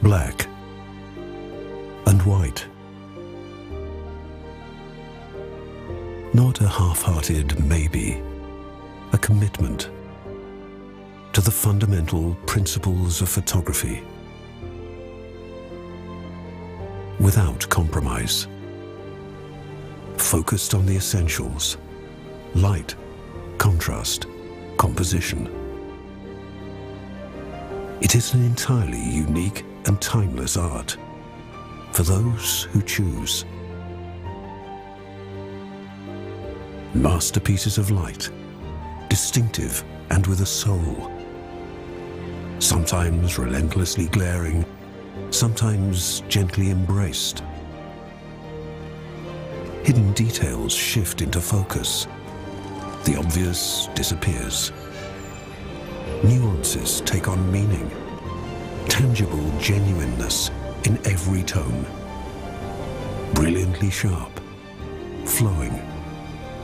black and white. Not a half-hearted maybe, a commitment to the fundamental principles of photography without compromise. Focused on the essentials: light, contrast, composition. It is an entirely unique and timeless art for those who choose. Masterpieces of light, distinctive and with a soul. Sometimes relentlessly glaring, sometimes gently embraced. Hidden details shift into focus. The obvious disappears. Nuances take on meaning. Tangible genuineness in every tone. Brilliantly sharp, flowing,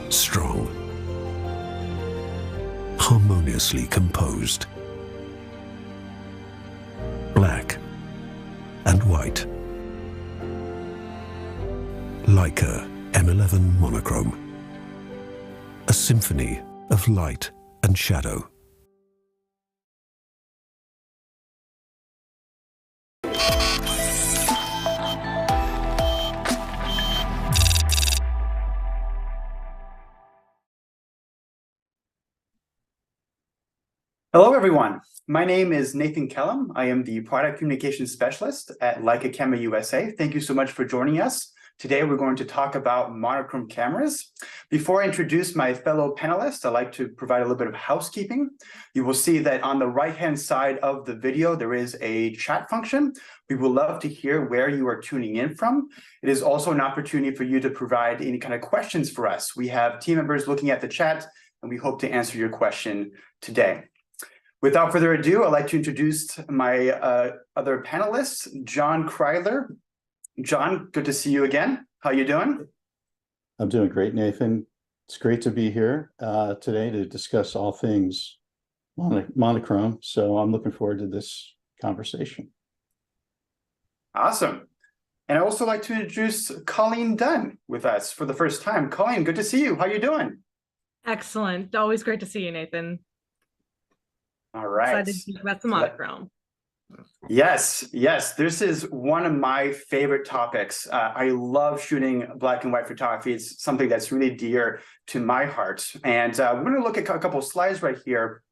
strong. Harmoniously composed. Black and white. Leica M11 Monochrome. A symphony of light and shadow. Hello, everyone. My name is Nathan Kellum. I am the Product Communications Specialist at Leica Camera USA. Thank you so much for joining us. Today, we're going to talk about monochrome cameras. Before I introduce my fellow panelists, I'd like to provide a little bit of housekeeping. You will see that on the right-hand side of the video, there is a chat function. We would love to hear where you are tuning in from. It is also an opportunity for you to provide any kind of questions for us. We have team members looking at the chat, and we hope to answer your question today. Without further ado, I'd like to introduce my other panelists, John Kreidler. John, good to see you again. How you doing? I'm doing great, Nathan. It's great to be here today to discuss all things monochrome. So I'm looking forward to this conversation. Awesome. And I'd also like to introduce Colleen Dunn with us for the first time. Colleen, good to see you. How you doing? Excellent. Always great to see you, Nathan. All right. Excited to speak about the monochrome. Yes, yes. This is one of my favorite topics. I love shooting black and white photography. It's something that's really dear to my heart. And we're going to look at a couple of slides right here.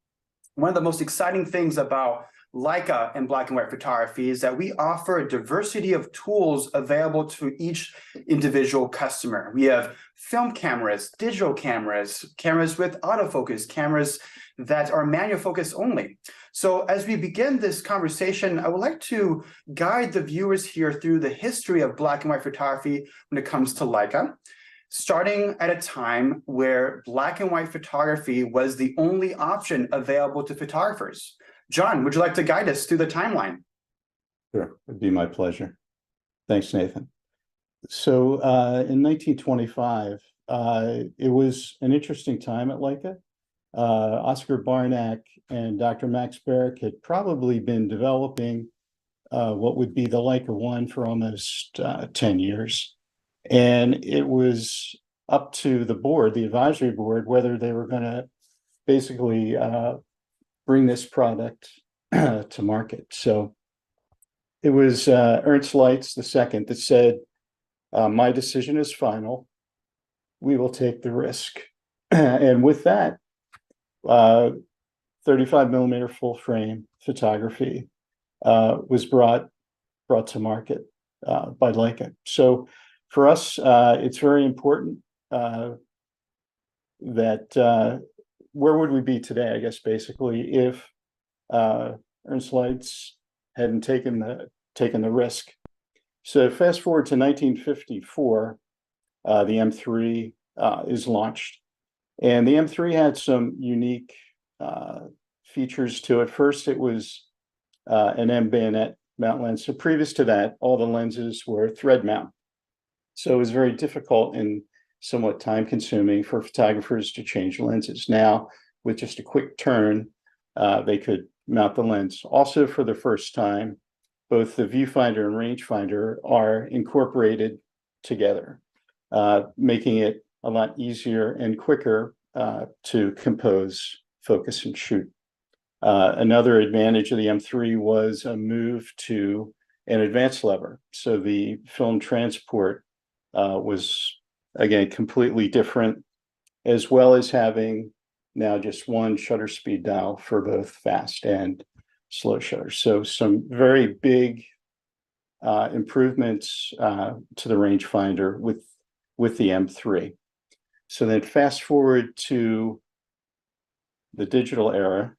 One of the most exciting things about Leica and black and white photography is that we offer a diversity of tools available to each individual customer. We have film cameras, digital cameras, cameras with autofocus, cameras that are manual focus only. So as we begin this conversation, I would like to guide the viewers here through the history of black and white photography when it comes to Leica, starting at a time where black and white photography was the only option available to photographers. John, would you like to guide us through the timeline? Sure, it'd be my pleasure. Thanks, Nathan. So in 1925, it was an interesting time at Leica. Oscar Barnack and Dr. Max Barrick had probably been developing what would be the Leica 1 for almost 10 years. And it was up to the board, the advisory board, whether they were going to basically bring this product to market. So it was Ernst Leitz II that said, my decision is final. We will take the risk. And with that, 35 millimeter full frame photography was brought to market by Leica. So for us, it's very important that where would we be today, I guess, basically, if Ernst Leitz hadn't taken the risk. So fast forward to 1954, the M3 is launched. And the M3 had some unique features to it. First, it was an M bayonet mount lens. So previous to that, all the lenses were thread mount. So it was very difficult and somewhat time consuming for photographers to change lenses. Now, with just a quick turn, they could mount the lens. Also, for the first time, both the viewfinder and rangefinder are incorporated together, making it a lot easier and quicker to compose, focus, and shoot. Another advantage of the M3 was a move to an advanced lever. So the film transport was, again, completely different, as well as having now just one shutter speed dial for both fast and slow shutter. So some very big improvements to the rangefinder with the M3. So then fast forward to the digital era,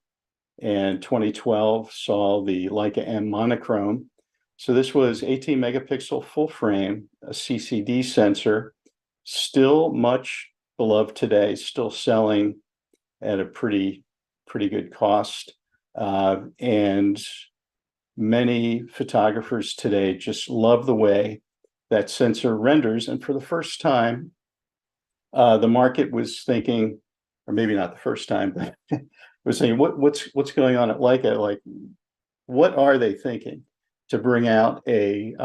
and 2012 saw the Leica M Monochrome. So this was 18 megapixel full frame, a CCD sensor, still much beloved today, still selling at a pretty good cost. And many photographers today just love the way that sensor renders. And for the first time, the market was thinking, or maybe not the first time, but was saying, what's going on at Leica? Like, what are they thinking to bring out a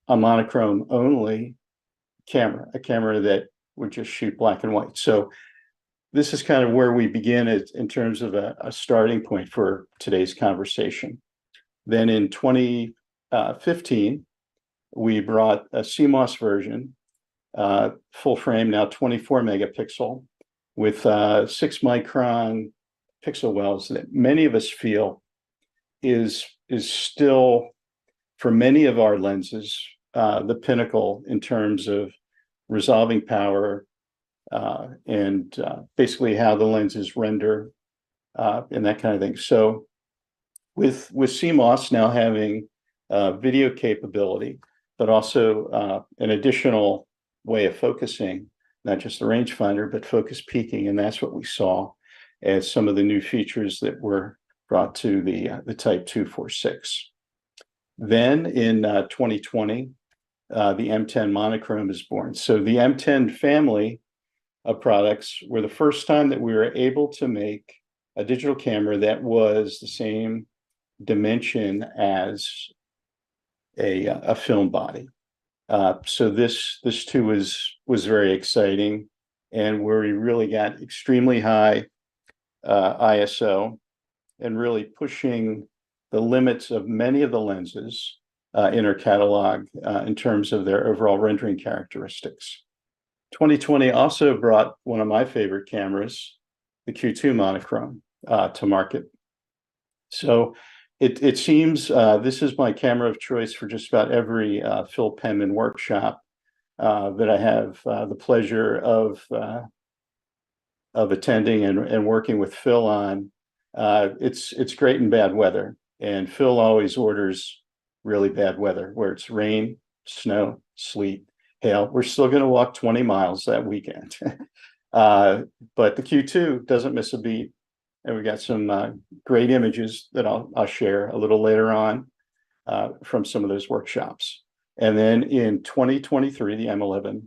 monochrome only camera, a camera that would just shoot black and white? So this is kind of where we begin in terms of a starting point for today's conversation. Then in 2015, we brought a CMOS version, full frame, now 24 megapixel, with 6 micron pixel wells that many of us feel is still, for many of our lenses, the pinnacle in terms of resolving power and basically how the lenses render and that kind of thing. So with CMOS now having video capability, but also an additional way of focusing, not just the rangefinder, but focus peaking. And that's what we saw as some of the new features that were brought to the Type 246. Then in 2020, the M10 Monochrome is born. So the M10 family of products were the first time that we were able to make a digital camera that was the same dimension as a film body. So this too was very exciting, and where we really got extremely high ISO and really pushing the limits of many of the lenses in our catalog in terms of their overall rendering characteristics. 2020 also brought one of my favorite cameras, the Q2 Monochrome, to market. So it seems this is my camera of choice for just about every Phil Penman workshop that I have the pleasure of attending and working with Phil on. It's great in bad weather, and Phil always orders really bad weather, where it's rain, snow, sleet, hail. We're still going to walk 20 miles that weekend. But the Q2 doesn't miss a beat. And we got some great images that I'll share a little later on from some of those workshops. And then in 2023, the M11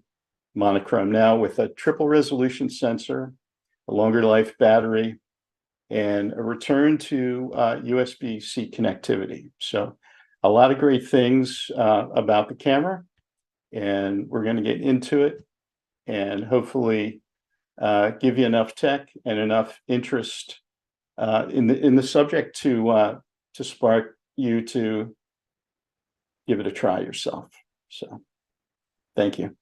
Monochrome, now with a triple resolution sensor, a longer life battery, and a return to USB-C connectivity. So a lot of great things about the camera, and we're going to get into it and hopefully give you enough tech and enough interest in the subject to spark you to give it a try yourself. So thank you.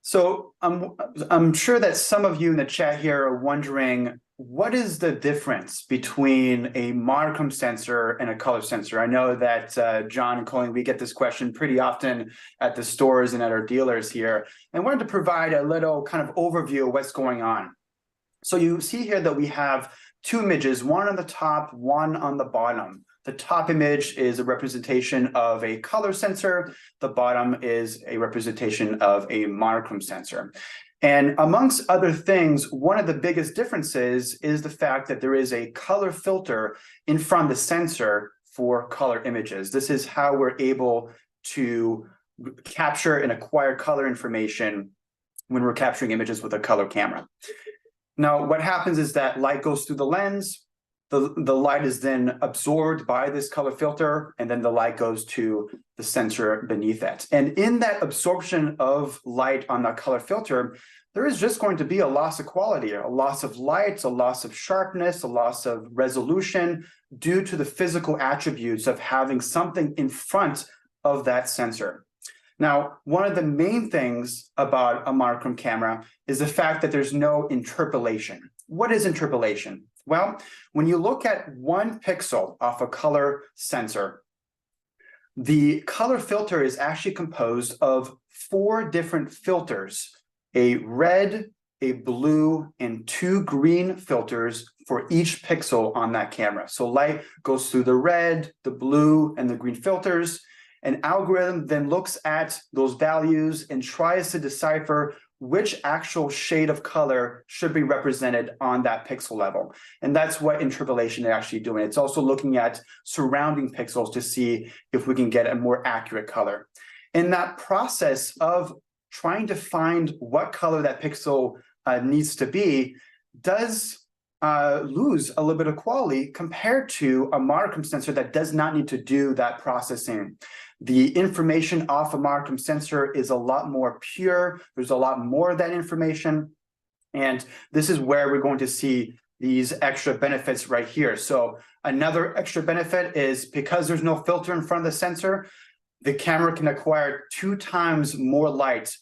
So I'm sure that some of you in the chat here are wondering, what is the difference between a monochrome sensor and a color sensor? I know that John and Colleen, we get this question pretty often at the stores and at our dealers here. And I wanted to provide a little kind of overview of what's going on. So you see here that we have two images, one on the top, one on the bottom. The top image is a representation of a color sensor. The bottom is a representation of a monochrome sensor. And amongst other things, one of the biggest differences is the fact that there is a color filter in front of the sensor for color images. This is how we're able to capture and acquire color information when we're capturing images with a color camera. Now, what happens is that light goes through the lens, the light is then absorbed by this color filter, and then the light goes to the sensor beneath it. And in that absorption of light on the color filter, there is just going to be a loss of quality, a loss of light, a loss of sharpness, a loss of resolution due to the physical attributes of having something in front of that sensor. Now, one of the main things about a monochrome camera is the fact that there's no interpolation. What is interpolation? Well, when you look at one pixel off a color sensor, the color filter is actually composed of 4 different filters: a red, a blue, and 2 green filters for each pixel on that camera. So light goes through the red, the blue, and the green filters. An algorithm then looks at those values and tries to decipher which actual shade of color should be represented on that pixel level. And that's what interpolation is actually doing. It's also looking at surrounding pixels to see if we can get a more accurate color. In that process of trying to find what color that pixel needs to be does lose a little bit of quality compared to a monochrome sensor that does not need to do that processing. The information off a monochrome sensor is a lot more pure. There's a lot more of that information. And this is where we're going to see these extra benefits right here. So another extra benefit is because there's no filter in front of the sensor, the camera can acquire 2 times more light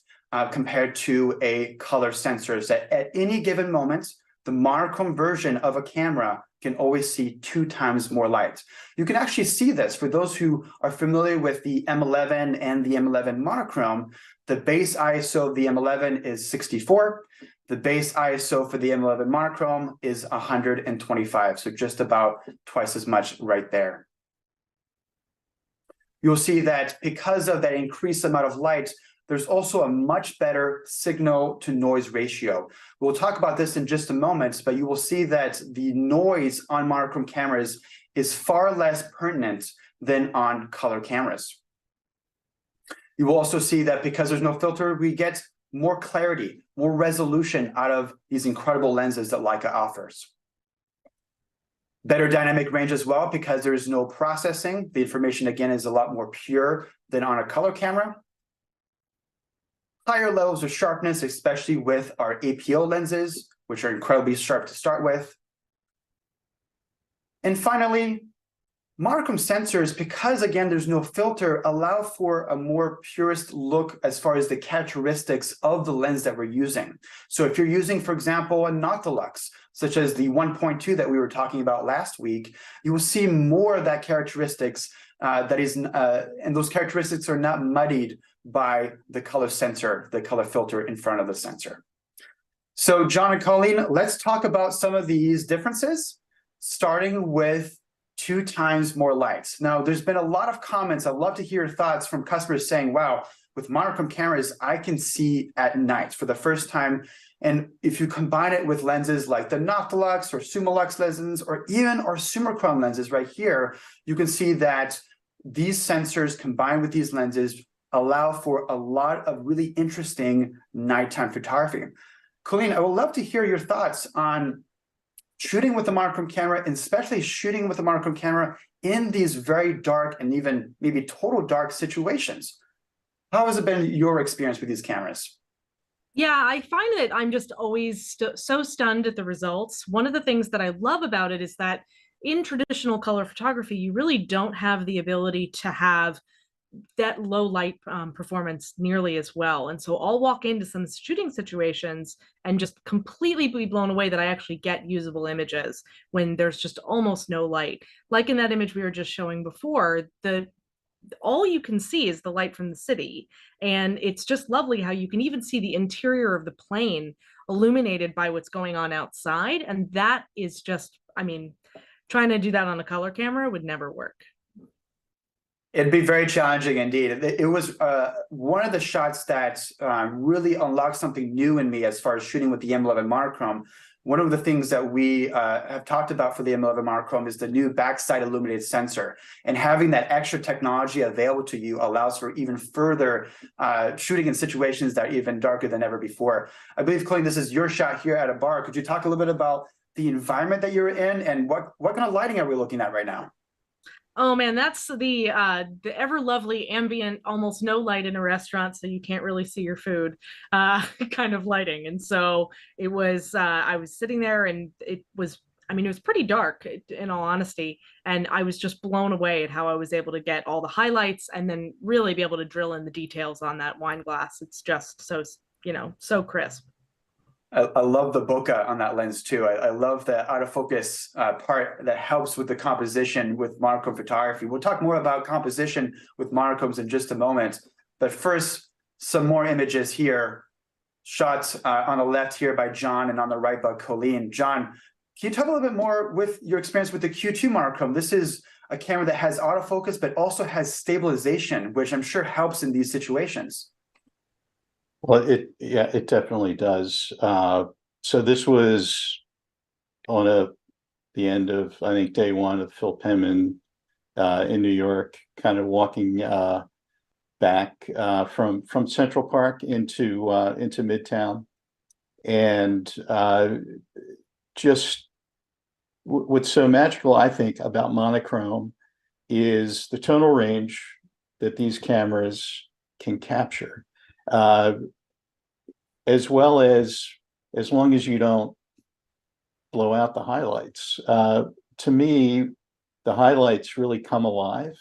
compared to a color sensor. So at any given moment, the monochrome version of a camera can always see 2 times more light. You can actually see this for those who are familiar with the M11 and the M11 monochrome. The base ISO of the M11 is 64. The base ISO for the M11 monochrome is 125, so just about twice as much right there. You'll see that because of that increased amount of light, there's also a much better signal to noise ratio. We'll talk about this in just a moment, but you will see that the noise on monochrome cameras is far less pertinent than on color cameras. You will also see that because there's no filter, we get more clarity, more resolution out of these incredible lenses that Leica offers. Better dynamic range as well, because there is no processing. The information, again, is a lot more pure than on a color camera. Higher levels of sharpness, especially with our APO lenses, which are incredibly sharp to start with. And finally, monochrome sensors, because again, there's no filter, allow for a more purist look as far as the characteristics of the lens that we're using. So if you're using, for example, a Nautilus, such as the 1.2 that we were talking about last week, you will see more of that characteristics and those characteristics are not muddied by the color sensor, the color filter in front of the sensor. So John and Colleen, let's talk about some of these differences, starting with 2 times more light. Now, there's been a lot of comments. I'd love to hear your thoughts from customers saying, wow, with monochrome cameras, I can see at night for the first time. And if you combine it with lenses like the Nautilus or Summilux lenses, or even our Monochrome lenses right here, you can see that these sensors combined with these lenses allow for a lot of really interesting nighttime photography. Colleen, I would love to hear your thoughts on shooting with a monochrome camera, and especially shooting with a monochrome camera in these very dark and even maybe total dark situations. How has it been your experience with these cameras? Yeah, I find that I'm just always so stunned at the results. One of the things that I love about it is that in traditional color photography, you really don't have the ability to have that low light performance nearly as well. And so I'll walk into some shooting situations and just completely be blown away that I actually get usable images when there's just almost no light. Like in that image we were just showing before, all you can see is the light from the city. And it's just lovely how you can even see the interior of the plane illuminated by what's going on outside. And that is just, I mean, trying to do that on a color camera would never work. It'd be very challenging indeed. It was one of the shots that really unlocked something new in me as far as shooting with the M11 monochrome. One of the things that we have talked about for the M11 monochrome is the new backside illuminated sensor. And having that extra technology available to you allows for even further shooting in situations that are even darker than ever before. I believe, Colleen, this is your shot here at a bar. Could you talk a little bit about the environment that you're in, and what kind of lighting are we looking at right now? Oh man, that's the ever lovely ambient, almost no light in a restaurant, so you can't really see your food, kind of lighting. And so it was. I was sitting there, and it was. I mean, it was pretty dark, in all honesty, and I was just blown away at how I was able to get all the highlights and then really be able to drill in the details on that wine glass. It's just so so crisp. I love the bokeh on that lens too. I love the out of focus part that helps with the composition with monochrome photography. We'll talk more about composition with monochromes in just a moment. But first, some more images here. Shots on the left here by John and on the right by Colleen. John, can you talk a little bit more with your experience with the Q2 monochrome? This is a camera that has autofocus, but also has stabilization, which I'm sure helps in these situations. Well, it definitely does. So this was on the end of, I think, day one of Phil Penman in New York, kind of walking back from Central Park into Midtown, and just what's so magical, I think, about monochrome is the tonal range that these cameras can capture. As well as long as you don't blow out the highlights. To me, the highlights really come alive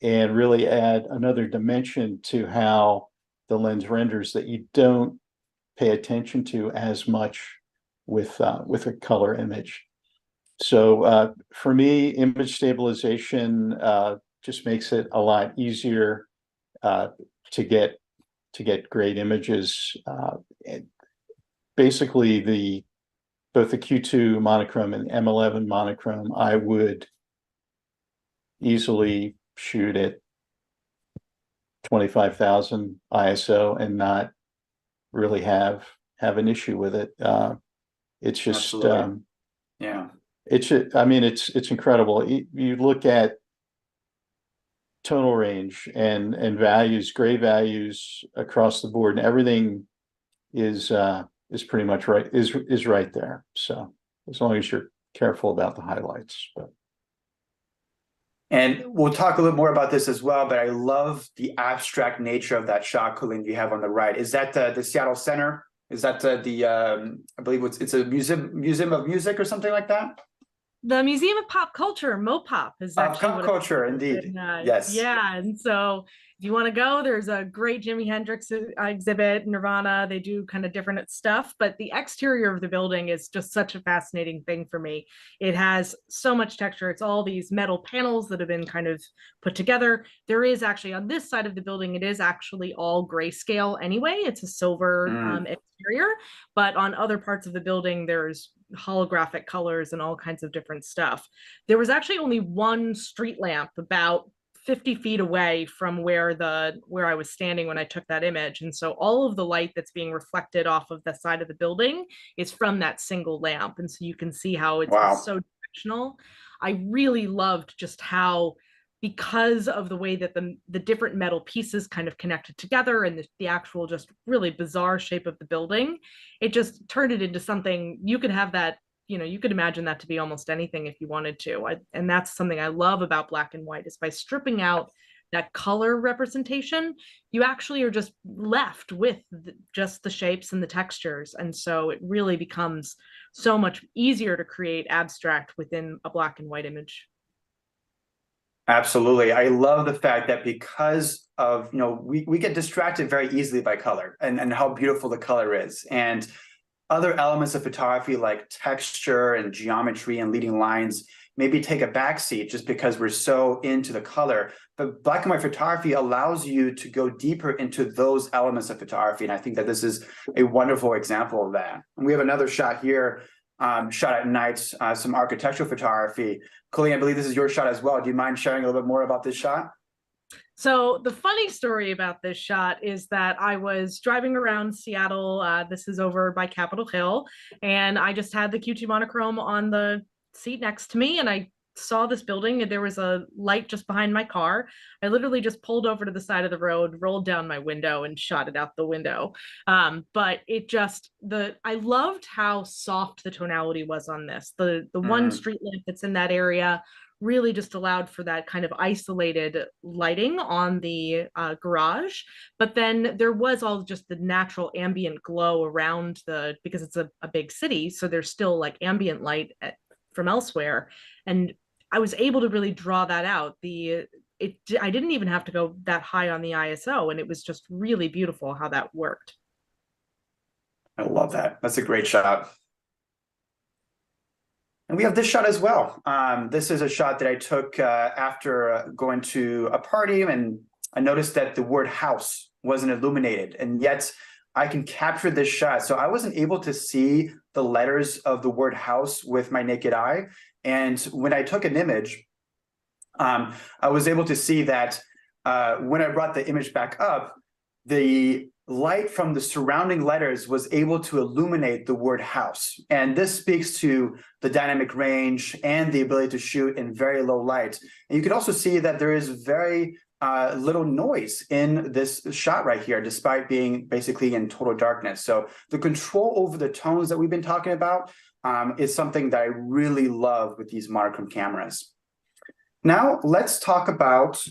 and really add another dimension to how the lens renders that you don't pay attention to as much with a color image. So for me, image stabilization just makes it a lot easier to get great images. Basically, both the Q2 monochrome and M11 monochrome, I would easily shoot at 25,000 ISO and not really have an issue with it. It's just yeah. I mean, it's incredible. You look at tonal range and values, gray values across the board, and everything is pretty much right, is right there. So as long as you're careful about the highlights. And we'll talk a little more about this as well, but I love the abstract nature of that shot, Colleen, you have on the right. Is that the Seattle Center? Is that I believe it's a museum of music or something like that? The Museum of Pop Culture, MoPop, is actually pop culture, indeed. Yes. Yeah, and so if you want to go, there's a great Jimi Hendrix exhibit, Nirvana. They do kind of different stuff, but the exterior of the building is just such a fascinating thing for me. It has so much texture. It's all these metal panels that have been kind of put together. There is actually, on this side of the building, it is actually all grayscale anyway. It's a silver exterior, but on other parts of the building, there's holographic colors and all kinds of different stuff. There was actually only one street lamp about 50 feet away from where I was standing when I took that image. And so all of the light that's being reflected off of the side of the building is from that single lamp. And so you can see how it's so directional. I really loved just how, because of the way that the different metal pieces kind of connected together and the actual just really bizarre shape of the building, it just turned it into something you could have that, you could imagine that to be almost anything if you wanted to. And that's something I love about black and white, is by stripping out that color representation, you actually are just left with just the shapes and the textures. And so it really becomes so much easier to create abstract within a black and white image. Absolutely. I love the fact that because of, we get distracted very easily by color and how beautiful the color is. And other elements of photography like texture and geometry and leading lines maybe take a backseat just because we're so into the color. But black and white photography allows you to go deeper into those elements of photography. And I think that this is a wonderful example of that. And we have another shot here, shot at night, some architectural photography. Colleen, I believe this is your shot as well. Do you mind sharing a little bit more about this shot? So the funny story about this shot is that I was driving around Seattle. This is over by Capitol Hill, and I just had the Q2 monochrome on the seat next to me, and I saw this building and there was a light just behind my car, I literally just pulled over to the side of the road, rolled down my window and shot it out the window. But it just, I loved how soft the tonality was on this. The one street lamp that's in that area really just allowed for that kind of isolated lighting on the garage. But then there was all just the natural ambient glow around because it's a big city. So there's still like ambient light from elsewhere. And I was able to really draw that out. I didn't even have to go that high on the ISO, and it was just really beautiful how that worked. I love that. That's a great shot. And we have this shot as well. This is a shot that I took after going to a party, and I noticed that the word house wasn't illuminated, and yet I can capture this shot. So I wasn't able to see the letters of the word house with my naked eye. And when I took an image, I was able to see that when I brought the image back up, the light from the surrounding letters was able to illuminate the word house. And this speaks to the dynamic range and the ability to shoot in very low light. And you can also see that there is very little noise in this shot right here, despite being basically in total darkness. So the control over the tones that we've been talking about is something that I really love with these monochrome cameras. Now let's talk about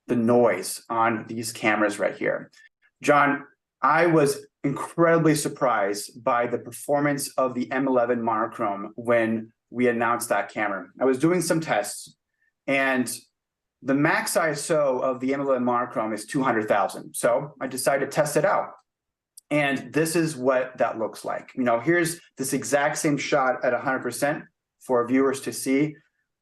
the noise on these cameras right here. John, I was incredibly surprised by the performance of the M11 monochrome when we announced that camera. I was doing some tests, and the max ISO of the M11 monochrome is 200,000. So I decided to test it out. And this is what that looks like. You know, here's this exact same shot at 100% for our viewers to see.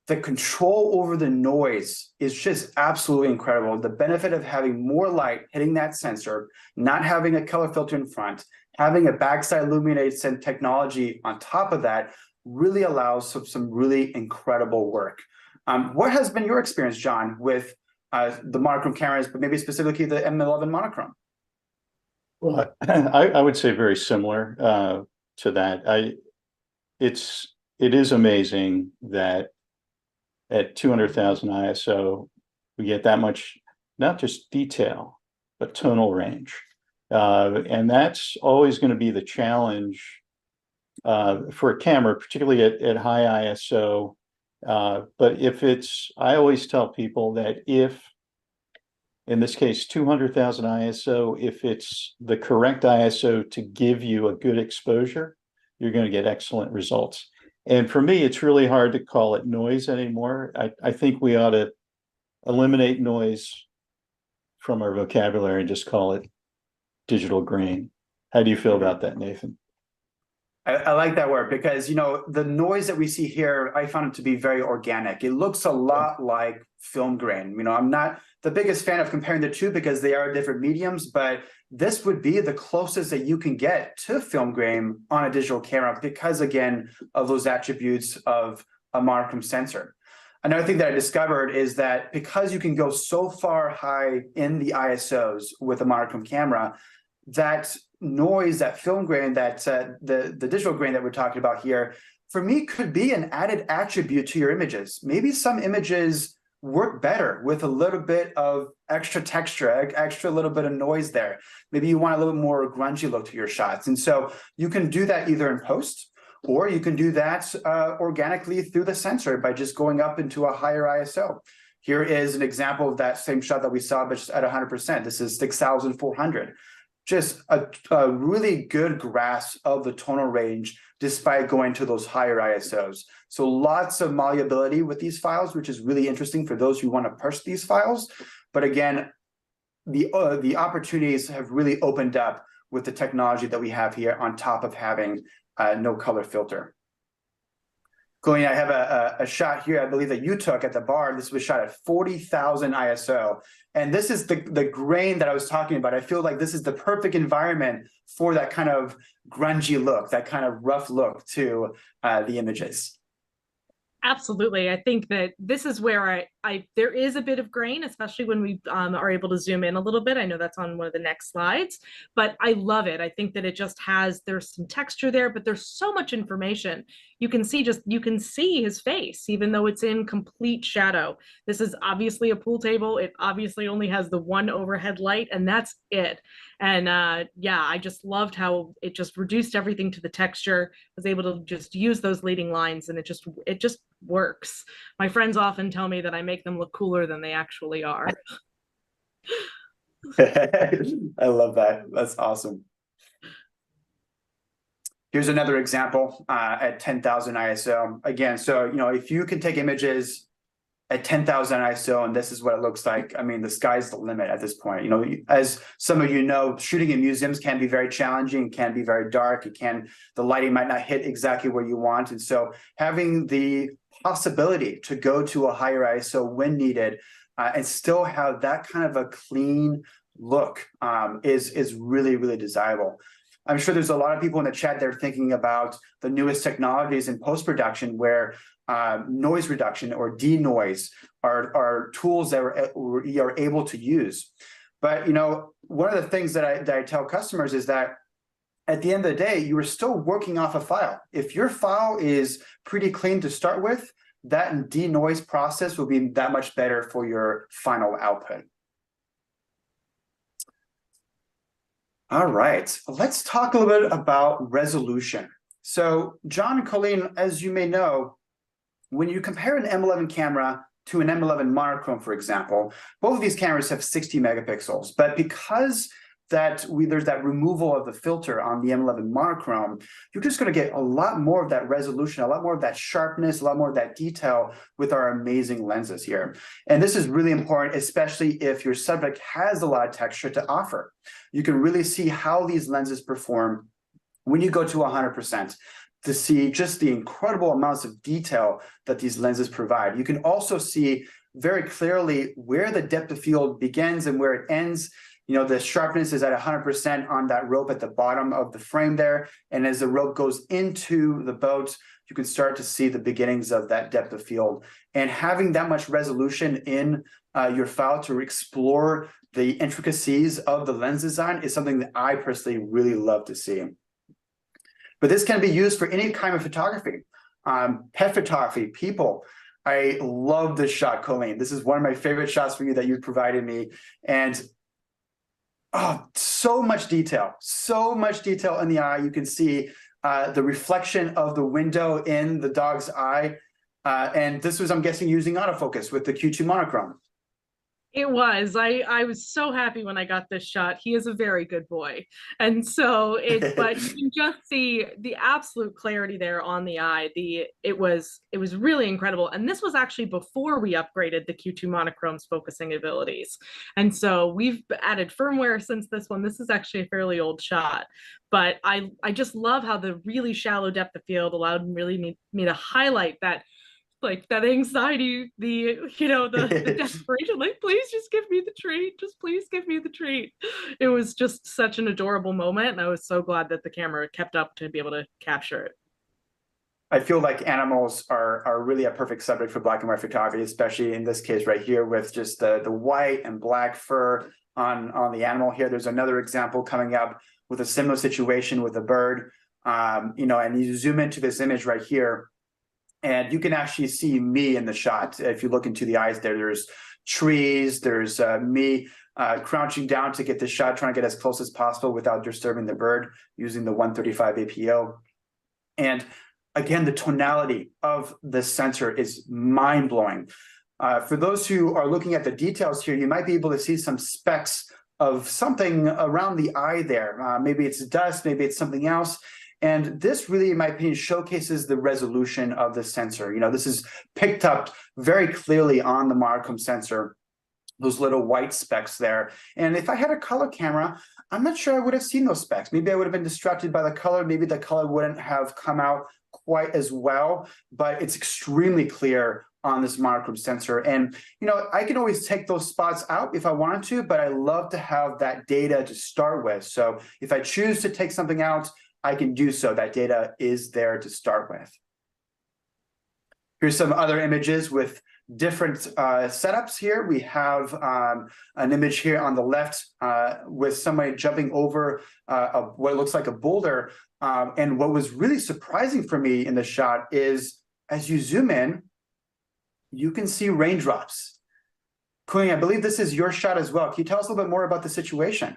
The control over the noise is just absolutely incredible. The benefit of having more light hitting that sensor, not having a color filter in front, having a backside illuminated technology on top of that really allows some really incredible work. What has been your experience, John, with the monochrome cameras, but maybe specifically the M11 monochrome? Well, I would say very similar to that. It is amazing that at 200,000 ISO, we get that much, not just detail, but tonal range. And that's always going to be the challenge for a camera, particularly at high ISO. But I always tell people that if, in this case, 200,000 ISO, if it's the correct ISO to give you a good exposure, you're going to get excellent results. And for me, it's really hard to call it noise anymore. I think we ought to eliminate noise from our vocabulary and just call it digital grain. How do you feel about that, Nathan? I like that word because, you know, the noise that we see here, I found it to be very organic. It looks a lot like film grain. You know, I'm not the biggest fan of comparing the two because they are different mediums, but this would be the closest that you can get to film grain on a digital camera because, again, of those attributes of a monochrome sensor. Another thing that I discovered is that because you can go so far high in the ISOs with a monochrome camera, that noise, that film grain, that the digital grain that we're talking about here, for me could be an added attribute to your images. Maybe some images work better with a little bit of extra texture, extra little bit of noise there. Maybe you want a little more grungy look to your shots. And so you can do that either in post, or you can do that organically through the sensor by just going up into a higher ISO. Here is an example of that same shot that we saw, but just at 100%. This is 6,400. Just a really good grasp of the tonal range despite going to those higher ISOs. So lots of malleability with these files, which is really interesting for those who want to parse these files. But again, the opportunities have really opened up with the technology that we have here on top of having no color filter. Colleen, I have a shot here, I believe that you took at the bar. This was shot at 40,000 ISO. And this is the grain that I was talking about. I feel like this is the perfect environment for that kind of grungy look, that kind of rough look to the images. Absolutely. I think that this is where there is a bit of grain, especially when we are able to zoom in a little bit. I know that's on one of the next slides, but I love it. I think that it just there's some texture there, but there's so much information. You can see his face, even though it's in complete shadow. This is obviously a pool table. It obviously only has the one overhead light, and that's it. And yeah, I just loved how it just reduced everything to the texture, was able to just use those leading lines, and it just works. My friends often tell me that I make them look cooler than they actually are. I love that. That's awesome. Here's another example at 10,000 ISO. Again, so, if you can take images at 10,000 ISO, and this is what it looks like, I mean, the sky's the limit at this point. As some of you know, shooting in museums can be very challenging, can be very dark. The lighting might not hit exactly where you want. And so having the possibility to go to a higher ISO when needed and still have that kind of a clean look is really, really desirable. I'm sure there's a lot of people in the chat there thinking about the newest technologies in post-production where noise reduction or denoise are tools that we are able to use. But one of the things that I tell customers is that at the end of the day, you are still working off a file. If your file is pretty clean to start with, that denoise process will be that much better for your final output. All right, let's talk a little bit about resolution. So John and Colleen, as you may know, when you compare an M11 camera to an M11 monochrome, for example, both of these cameras have 60 megapixels, but because there's that removal of the filter on the M11 monochrome, you're just going to get a lot more of that resolution, a lot more of that sharpness, a lot more of that detail with our amazing lenses here. And this is really important, especially if your subject has a lot of texture to offer. You can really see how these lenses perform when you go to 100%. To see just the incredible amounts of detail that these lenses provide. You can also see very clearly where the depth of field begins and where it ends. The sharpness is at 100% on that rope at the bottom of the frame there. And as the rope goes into the boat, you can start to see the beginnings of that depth of field. And having that much resolution in your file to explore the intricacies of the lens design is something that I personally really love to see. But this can be used for any kind of photography, pet photography, people. I love this shot, Colleen. This is one of my favorite shots for you that you provided me. And so much detail in the eye. You can see the reflection of the window in the dog's eye. And this was, I'm guessing, using autofocus with the Q2 monochrome. It was. I was so happy when I got this shot. He is a very good boy. And so but you can just see the absolute clarity there on the eye. It was really incredible. And this was actually before we upgraded the Q2 monochrome's focusing abilities. And so we've added firmware since this one. This is actually a fairly old shot. But I just love how the really shallow depth of field allowed me to highlight that, like, that anxiety, the desperation, like, please just give me the treat, just please give me the treat. It was just such an adorable moment, and I was so glad that the camera kept up to be able to capture it. I feel like animals are really a perfect subject for black and white photography, especially in this case right here with just the white and black fur on the animal here. There's another example coming up with a similar situation with a bird, and you zoom into this image right here, and you can actually see me in the shot. If you look into the eyes there's trees, there's me crouching down to get the shot, trying to get as close as possible without disturbing the bird using the 135 APO. And again, the tonality of the sensor is mind-blowing. For those who are looking at the details here, you might be able to see some specks of something around the eye there. Maybe it's dust, maybe it's something else. And this really, in my opinion, showcases the resolution of the sensor. This is picked up very clearly on the monochrome sensor, those little white specks there. And if I had a color camera, I'm not sure I would have seen those specks. Maybe I would have been distracted by the color. Maybe the color wouldn't have come out quite as well, but it's extremely clear on this monochrome sensor. And, I can always take those spots out if I wanted to, but I love to have that data to start with. So if I choose to take something out, I can do so. That data is there to start with. Here's some other images with different setups here. We have an image here on the left with somebody jumping over what looks like a boulder. And what was really surprising for me in the shot is as you zoom in, you can see raindrops. Colleen, I believe this is your shot as well. Can you tell us a little bit more about the situation?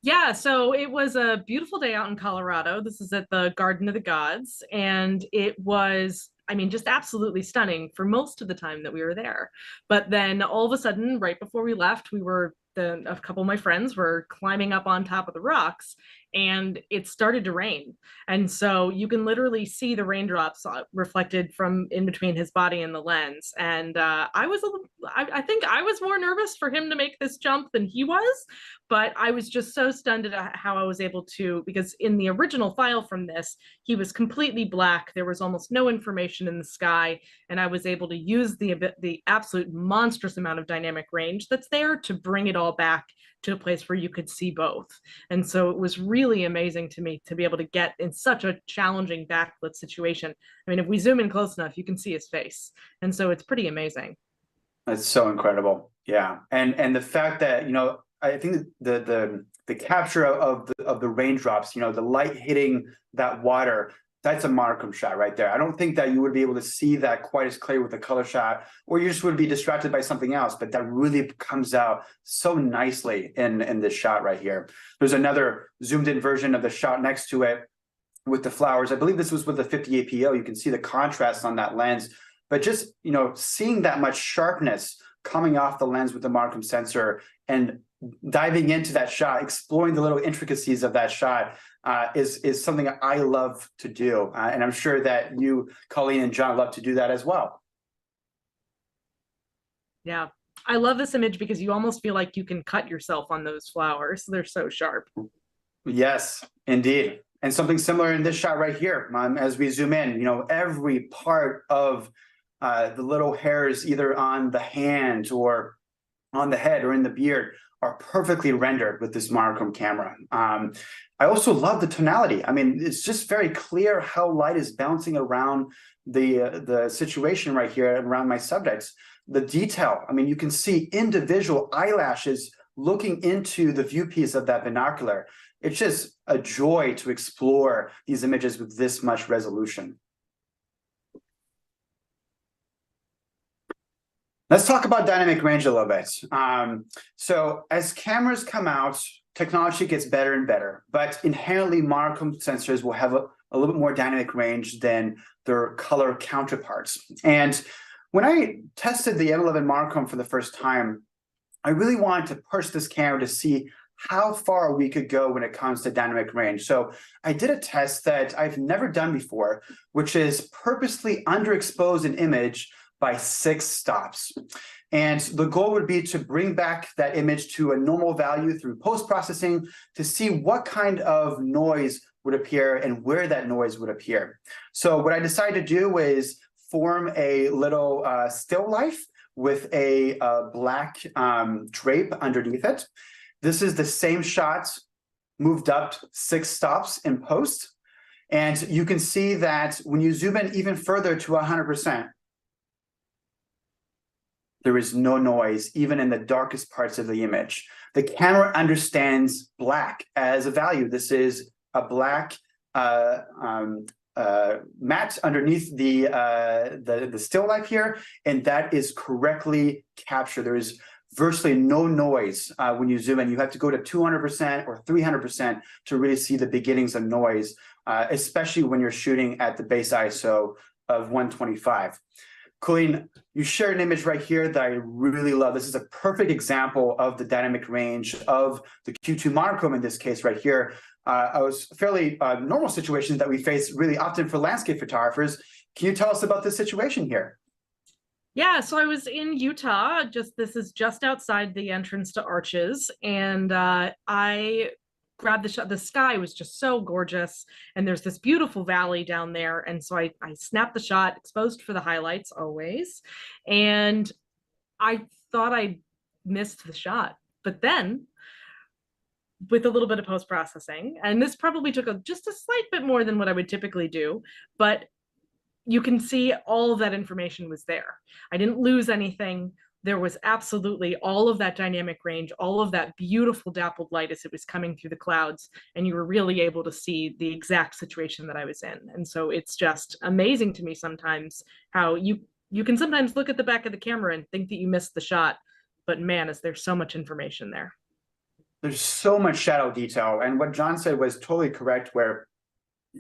Yeah, so it was a beautiful day out in Colorado. This is at the Garden of the Gods, and it was, I mean, just absolutely stunning for most of the time that we were there. But then all of a sudden, right before we left, a couple of my friends were climbing up on top of the rocks, and it started to rain. And so you can literally see the raindrops reflected from in between his body and the lens. And I think I was more nervous for him to make this jump than he was, but I was just so stunned at how I was able to, because in the original file from this, he was completely black. There was almost no information in the sky, and I was able to use the absolute monstrous amount of dynamic range that's there to bring it all back to a place where you could see both. And so it was really amazing to me to be able to get in such a challenging backlit situation. I mean, if we zoom in close enough, you can see his face. And so it's pretty amazing. That's so incredible. Yeah. And the fact that, I think the capture of the raindrops, the light hitting that water, that's a monochrome shot right there. I don't think that you would be able to see that quite as clear with a color shot, or you just would be distracted by something else, but that really comes out so nicely in this shot right here. There's another zoomed in version of the shot next to it with the flowers. I believe this was with the 58 PO. You can see the contrast on that lens, but just, seeing that much sharpness coming off the lens with the monochrome sensor and diving into that shot, exploring the little intricacies of that shot is something I love to do. And I'm sure that you, Colleen and John, love to do that as well. Yeah, I love this image because you almost feel like you can cut yourself on those flowers. They're so sharp. Yes, indeed. And something similar in this shot right here. As we zoom in, every part of the little hairs, either on the hand or on the head or in the beard, are perfectly rendered with this monochrome camera. I also love the tonality. I mean, it's just very clear how light is bouncing around the situation right here around my subjects. The detail, I mean, you can see individual eyelashes looking into the viewpiece of that binocular. It's just a joy to explore these images with this much resolution. Let's talk about dynamic range a little bit. So as cameras come out, technology gets better and better, but inherently monochrome sensors will have a little bit more dynamic range than their color counterparts. And when I tested the M11 monochrome for the first time, I really wanted to push this camera to see how far we could go when it comes to dynamic range. So I did a test that I've never done before, which is purposely underexpose an image by 6 stops. And the goal would be to bring back that image to a normal value through post-processing to see what kind of noise would appear and where that noise would appear. So what I decided to do is form a little still life with a black drape underneath it. This is the same shot moved up 6 stops in post. And you can see that when you zoom in even further to 100%, there is no noise, even in the darkest parts of the image. The camera understands black as a value. This is a black matte underneath the still life here, and that is correctly captured. There is virtually no noise when you zoom in. You have to go to 200% or 300% to really see the beginnings of noise, especially when you're shooting at the base ISO of 125. Colleen, you shared an image right here that I really love. This is a perfect example of the dynamic range of the Q2 monochrome in this case right here. I was fairly normal situations that we face really often for landscape photographers. Can you tell us about this situation here? Yeah, so I was in Utah. This is just outside the entrance to Arches, and I grabbed the shot. The sky was just so gorgeous, and there's this beautiful valley down there. And so I snapped the shot, exposed for the highlights always, and I thought I missed the shot. But then, with a little bit of post-processing, and this probably took just a slight bit more than what I would typically do, but you can see all of that information was there. I didn't lose anything. There was absolutely all of that dynamic range, all of that beautiful dappled light as it was coming through the clouds, and you were really able to see the exact situation that I was in. And so it's just amazing to me sometimes how you can sometimes look at the back of the camera and think that you missed the shot, but man, is there so much information there. There's so much shadow detail, and what John said was totally correct, where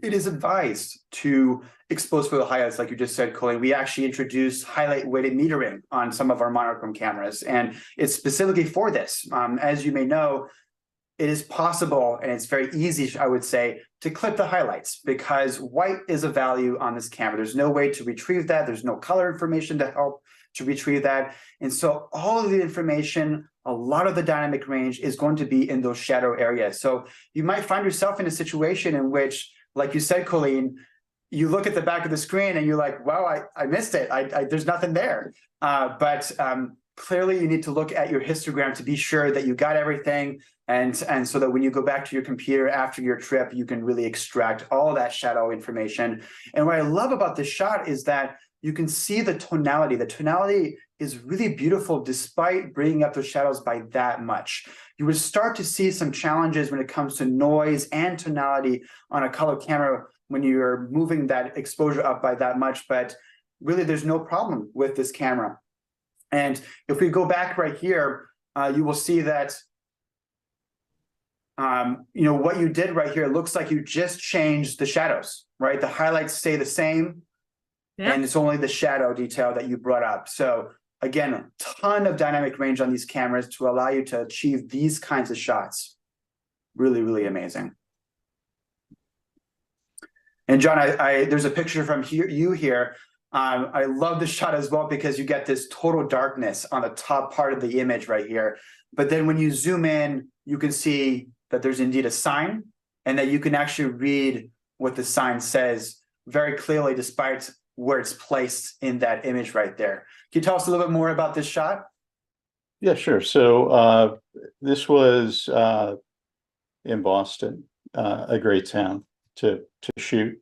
it is advised to expose for the highlights, like you just said, Colleen. We actually introduced highlight weighted metering on some of our monochrome cameras, and it's specifically for this. As you may know, it is possible, and it's very easy, I would say, to clip the highlights, because white is a value on this camera. There's no way to retrieve that. There's no color information to help to retrieve that. And so all of the information, a lot of the dynamic range is going to be in those shadow areas. So you might find yourself in a situation in which, like you said, Colleen, you look at the back of the screen and you're like, wow, I missed it. There's nothing there. But clearly you need to look at your histogram to be sure that you got everything. And so that when you go back to your computer after your trip, you can really extract all of that shadow information. And what I love about this shot is that you can see the tonality. The tonality is really beautiful despite bringing up those shadows by that much. You would start to see some challenges when it comes to noise and tonality on a color camera when you're moving that exposure up by that much, but really there's no problem with this camera. And if we go back right here, you will see that what you did right here looks like you just changed the shadows, right? The highlights stay the same, and it's only the shadow detail that you brought up. So again, a ton of dynamic range on these cameras to allow you to achieve these kinds of shots. Really, really amazing. And John, there's a picture from you here. I love this shot as well because you get this total darkness on the top part of the image right here. But then when you zoom in, you can see that there's indeed a sign, and that you can actually read what the sign says very clearly despite where it's placed in that image right there. Can you tell us a little bit more about this shot? Yeah, sure. So this was in Boston, a great town to shoot,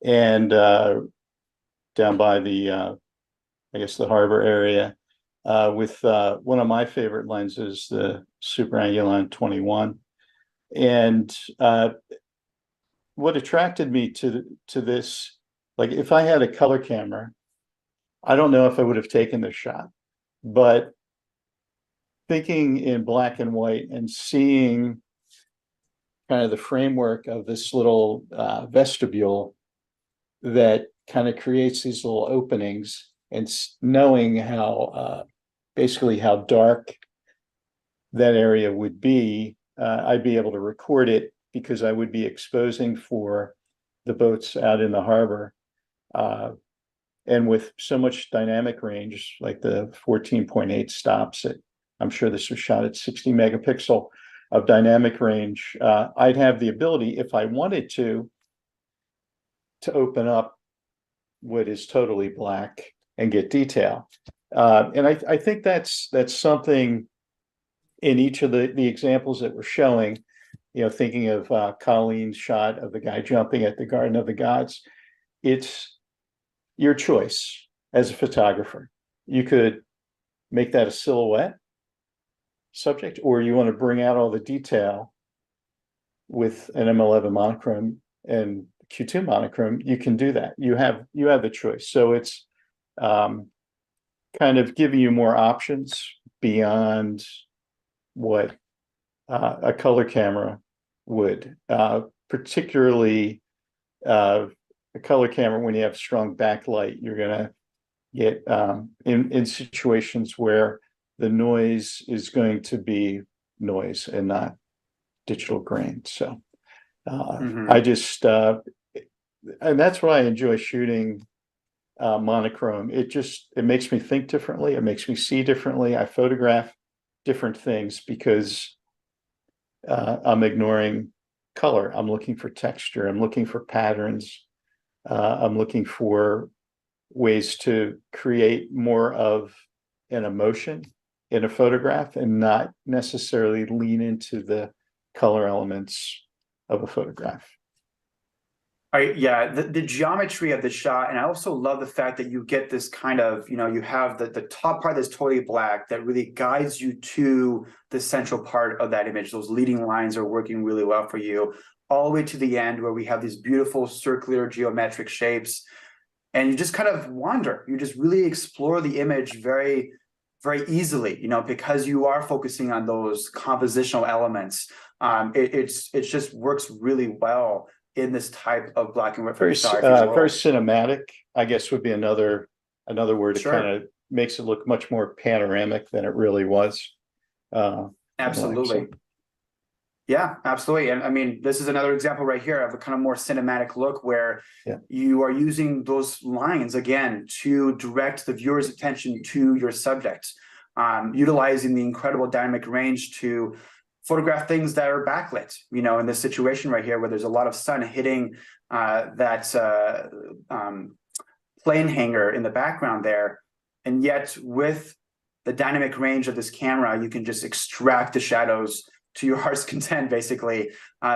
and down by the I guess the harbor area, with one of my favorite lenses, the Super Angulon 21. And what attracted me to this, like if I had a color camera, I don't know if I would have taken this shot, but thinking in black and white and seeing kind of the framework of this little vestibule that kind of creates these little openings, and knowing how basically how dark that area would be, I'd be able to record it because I would be exposing for the boats out in the harbor. And with so much dynamic range, like the 14.8 stops at, I'm sure this was shot at 60 megapixel of dynamic range, I'd have the ability, if I wanted to open up what is totally black and get detail. And I think that's something in each of the examples that we're showing, thinking of Colleen's shot of the guy jumping at the Garden of the Gods. It's your choice as a photographer. You could make that a silhouette subject, or you want to bring out all the detail with an M11 monochrome and Q2 monochrome. You can do that. You have the choice. So it's kind of giving you more options beyond what a color camera would, particularly a color camera. When you have strong backlight, you're going to get in situations where the noise is going to be noise and not digital grain. So I just and that's why I enjoy shooting monochrome. It makes me think differently. It makes me see differently. I photograph different things because I'm ignoring color. I'm looking for texture. I'm looking for patterns. I'm looking for ways to create more of an emotion in a photograph and not necessarily lean into the color elements of a photograph. Yeah, the geometry of the shot, and I also love the fact that you get this kind of, you have the top part that's totally black that really guides you to the central part of that image. Those leading lines are working really well for you, all the way to the end where we have these beautiful circular geometric shapes, and you just kind of wander. You just really explore the image very, very easily, because you are focusing on those compositional elements. It just works really well in this type of black and white photography as well. Very cinematic, I guess, would be another word. Sure. It kind of makes it look much more panoramic than it really was. Absolutely. Yeah, absolutely. And I mean, this is another example right here of a kind of more cinematic look where you are using those lines again to direct the viewer's attention to your subject, utilizing the incredible dynamic range to photograph things that are backlit, in this situation right here where there's a lot of sun hitting that plane hanger in the background there. And yet with the dynamic range of this camera, you can just extract the shadows to your heart's content, basically,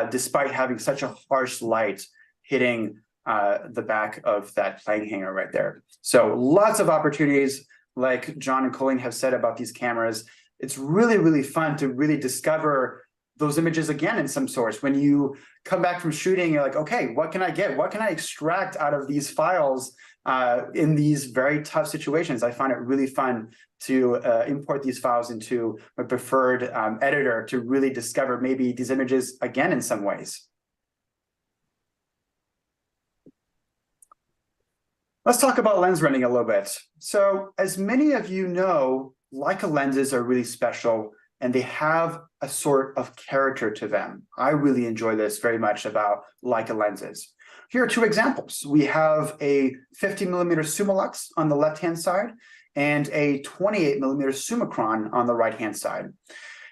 despite having such a harsh light hitting the back of that plane hanger right there. So lots of opportunities, like John and Colleen have said about these cameras. It's really, really fun to really discover those images again in some source. When you come back from shooting, you're like, okay, what can I get? What can I extract out of these files in these very tough situations? I find it really fun to import these files into my preferred editor to really discover maybe these images again in some ways. Let's talk about lens rendering a little bit. So as many of you know, Leica lenses are really special and they have a sort of character to them. I really enjoy this very much about Leica lenses. Here are two examples. We have a 50mm Summilux on the left-hand side and a 28mm Summicron on the right-hand side.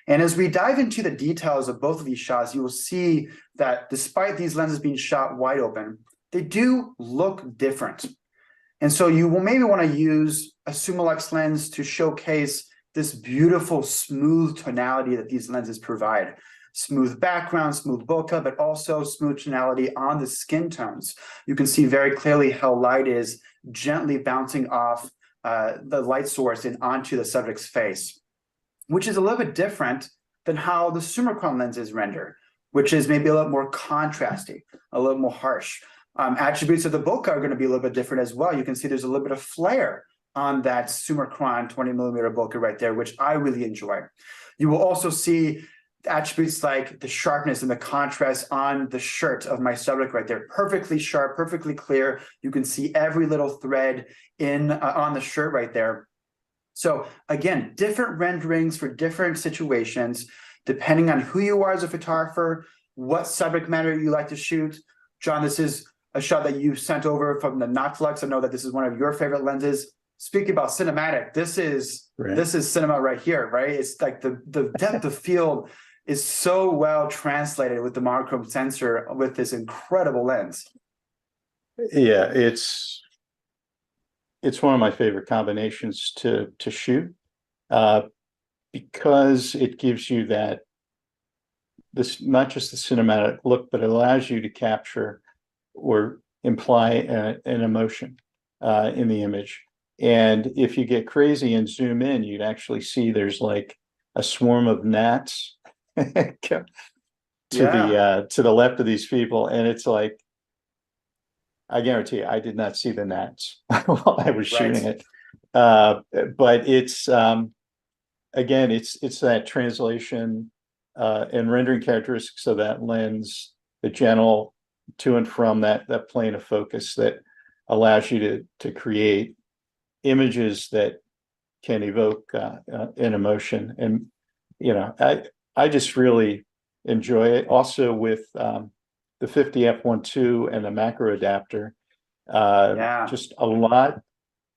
And as we dive into the details of both of these shots, you will see that despite these lenses being shot wide open, they do look different. And so you will maybe want to use a Summilux lens to showcase this beautiful smooth tonality that these lenses provide. Smooth background, smooth bokeh, but also smooth tonality on the skin tones. You can see very clearly how light is gently bouncing off the light source and onto the subject's face, which is a little bit different than how the Summicron lenses render, which is maybe a little more contrasty, a little more harsh. Attributes of the bokeh are going to be a little bit different as well. You can see there's a little bit of flare on that Summicron 20mm bokeh right there, which I really enjoy. You will also see attributes like the sharpness and the contrast on the shirt of my subject right there. Perfectly sharp, perfectly clear. You can see every little thread in on the shirt right there. So again, different renderings for different situations, depending on who you are as a photographer, what subject matter you like to shoot. John, this is a shot that you sent over from the Noctilux. I know that this is one of your favorite lenses. Speaking about cinematic, this is cinema right here, right? It's like the depth of field is so well translated with the monochrome sensor with this incredible lens. Yeah, it's one of my favorite combinations to shoot because it gives you this not just the cinematic look, but it allows you to capture or imply an emotion in the image. And if you get crazy and zoom in, you'd actually see there's like a swarm of gnats to the left of these people, and it's like, I guarantee you, I did not see the gnats while I was shooting it. But it's again, it's that translation and rendering characteristics of that lens, the gentle to and from that plane of focus that allows you to create images that can evoke an emotion. And I just really enjoy it. Also with the 50 f1.2 and the macro adapter, just a lot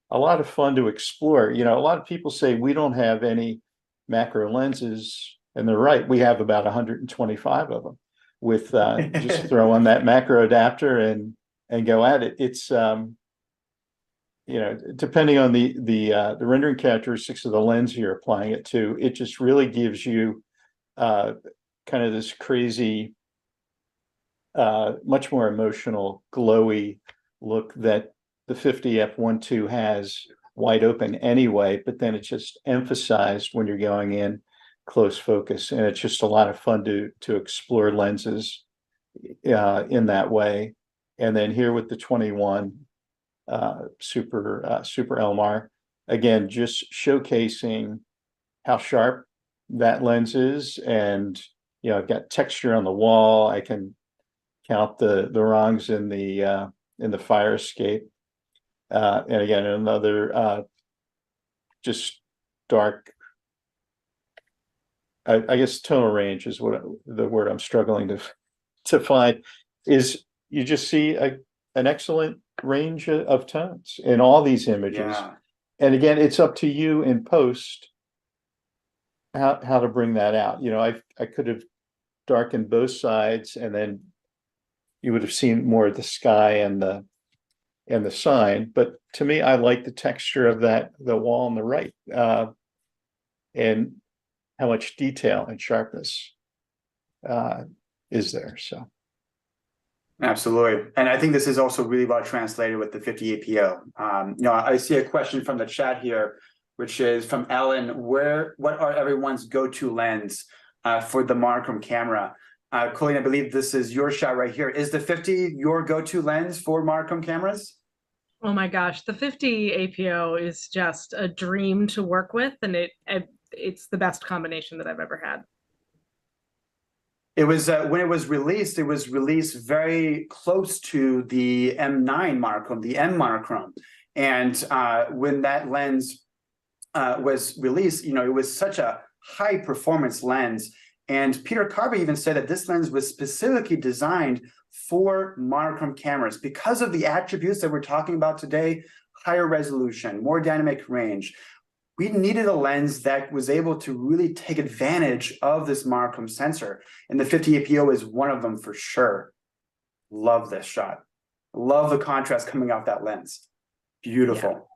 of fun to explore. A lot of people say we don't have any macro lenses, and they're right. We have about 125 of them. With just throw on that macro adapter and go at it. It's depending on the rendering characteristics of the lens you're applying it to, it just really gives you kind of this crazy much more emotional, glowy look that the 50 f1.2 has wide open anyway, but then it's just emphasized when you're going in close focus, and it's just a lot of fun to explore lenses in that way. And then here with the 21 Super Elmar, again, just showcasing how sharp that lens is, and I've got texture on the wall. I can count the rungs in the fire escape, and again another just dark. I guess tonal range is what the word I'm struggling to find. Is you just see an excellent range of tones in all these images. Yeah. And again, it's up to you in post how to bring that out. I could have darkened both sides, and then you would have seen more of the sky and the sign. But to me, I like the texture of the wall on the right, and how much detail and sharpness is there. So Absolutely. And I think this is also really well translated with the 50 APO. I see a question from the chat here, which is from Ellen. What are everyone's go-to lens for the monochrome camera? Colleen, I believe this is your shot right here. Is the 50 your go-to lens for monochrome cameras? Oh my gosh, the 50 APO is just a dream to work with, and it's the best combination that I've ever had. It was when it was released very close to the M9 monochrome, the M monochrome. And when that lens was released, it was such a high performance lens. And Peter Carby even said that this lens was specifically designed for monochrome cameras because of the attributes that we're talking about today: higher resolution, more dynamic range. We needed a lens that was able to really take advantage of this monochrome sensor. And the 50 APO is one of them for sure. Love this shot. Love the contrast coming off that lens. Beautiful.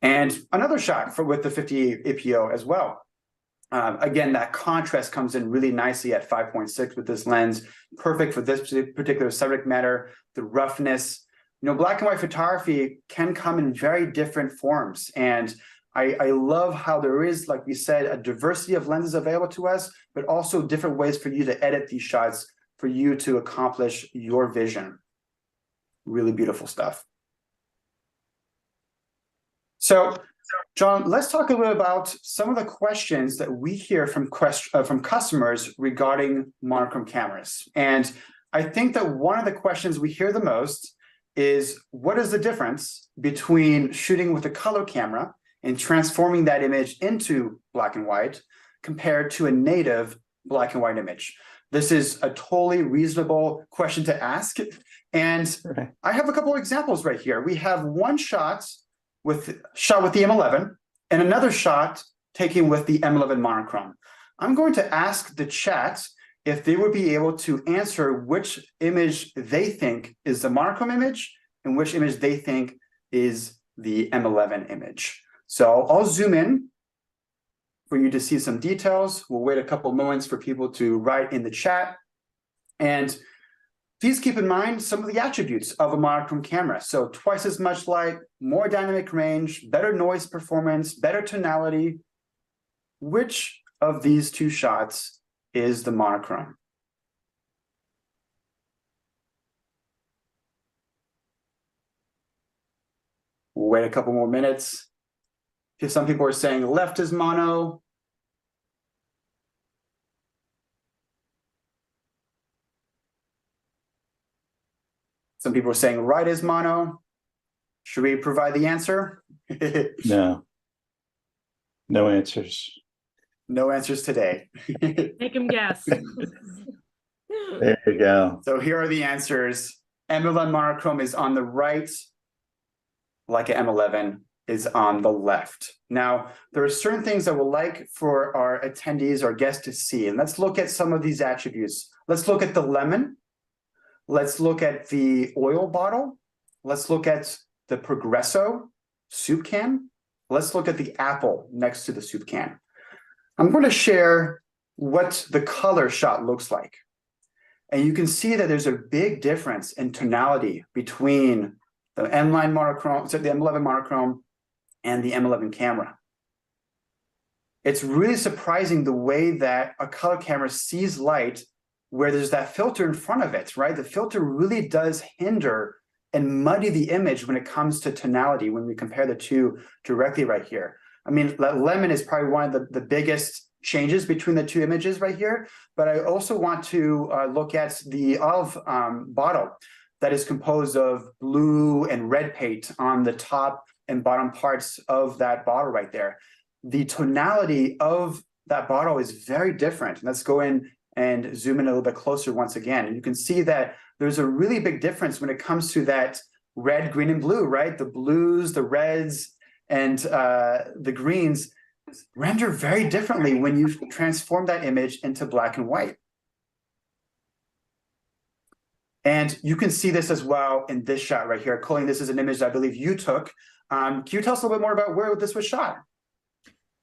Yeah. And another shot with the 50 APO as well. Again, that contrast comes in really nicely at 5.6 with this lens. Perfect for this particular subject matter, the roughness. Black and white photography can come in very different forms. And I love how there is, like we said, a diversity of lenses available to us, but also different ways for you to edit these shots for you to accomplish your vision. Really beautiful stuff. So, John, let's talk a little bit about some of the questions that we hear from customers regarding monochrome cameras. And I think that one of the questions we hear the most is, what is the difference between shooting with a color camera and transforming that image into black and white compared to a native black and white image? This is a totally reasonable question to ask. And I have a couple of examples right here. We have one shot with the M11 and another shot taken with the M11 monochrome. I'm going to ask the chat if they would be able to answer which image they think is the monochrome image and which image they think is the M11 image. So I'll zoom in for you to see some details. We'll wait a couple moments for people to write in the chat. And please keep in mind some of the attributes of a monochrome camera. So twice as much light, more dynamic range, better noise performance, better tonality. Which of these two shots is the monochrome? We'll wait a couple more minutes. Some people are saying left is mono. Some people are saying right is mono. Should we provide the answer? No. No answers. No answers today. Make them guess. There you go. So here are the answers. M11 monochrome is on the right. Leica M11 is on the left. Now, there are certain things I would like for our attendees or guests to see. And let's look at some of these attributes. Let's look at the lemon. Let's look at the oil bottle. Let's look at the Progresso soup can. Let's look at the apple next to the soup can. I'm going to share what the color shot looks like. And you can see that there's a big difference in tonality between the M9 monochrome, so the M11 monochrome and the M11 camera. It's really surprising the way that a color camera sees light where there's that filter in front of it, right? The filter really does hinder and muddy the image when it comes to tonality when we compare the two directly right here. I mean, lemon is probably one of the biggest changes between the two images right here, but I also want to look at the olive bottle that is composed of blue and red paint on the top and bottom parts of that bottle right there. The tonality of that bottle is very different. Let's go in and zoom in a little bit closer once again. And you can see that there's a really big difference when it comes to that red, green, and blue, right? The blues, the reds, and the greens render very differently when you transform that image into black and white. And you can see this as well in this shot right here. Colleen, this is an image that I believe you took. Can you tell us a little bit more about where this was shot?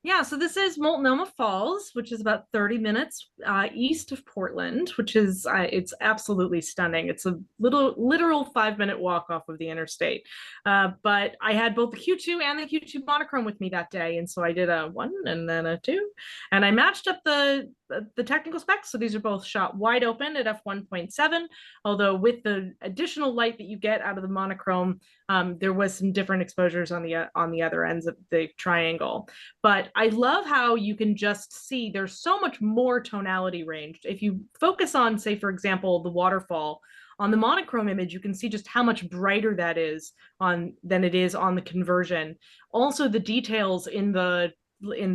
Yeah, so this is Multnomah Falls, which is about 30 minutes east of Portland, which is, it's absolutely stunning. It's a literal 5-minute walk off of the interstate. But I had both the Q2 and the Q2 monochrome with me that day. And so I did a 1 and then a 2. And I matched up the technical specs. So these are both shot wide open at f1.7, although with the additional light that you get out of the monochrome, there was some different exposures on the other ends of the triangle. But I love how you can just see there's so much more tonality range. If you focus on, say, for example, the waterfall, on the monochrome image, you can see just how much brighter that is than it is on the conversion. Also, the details in the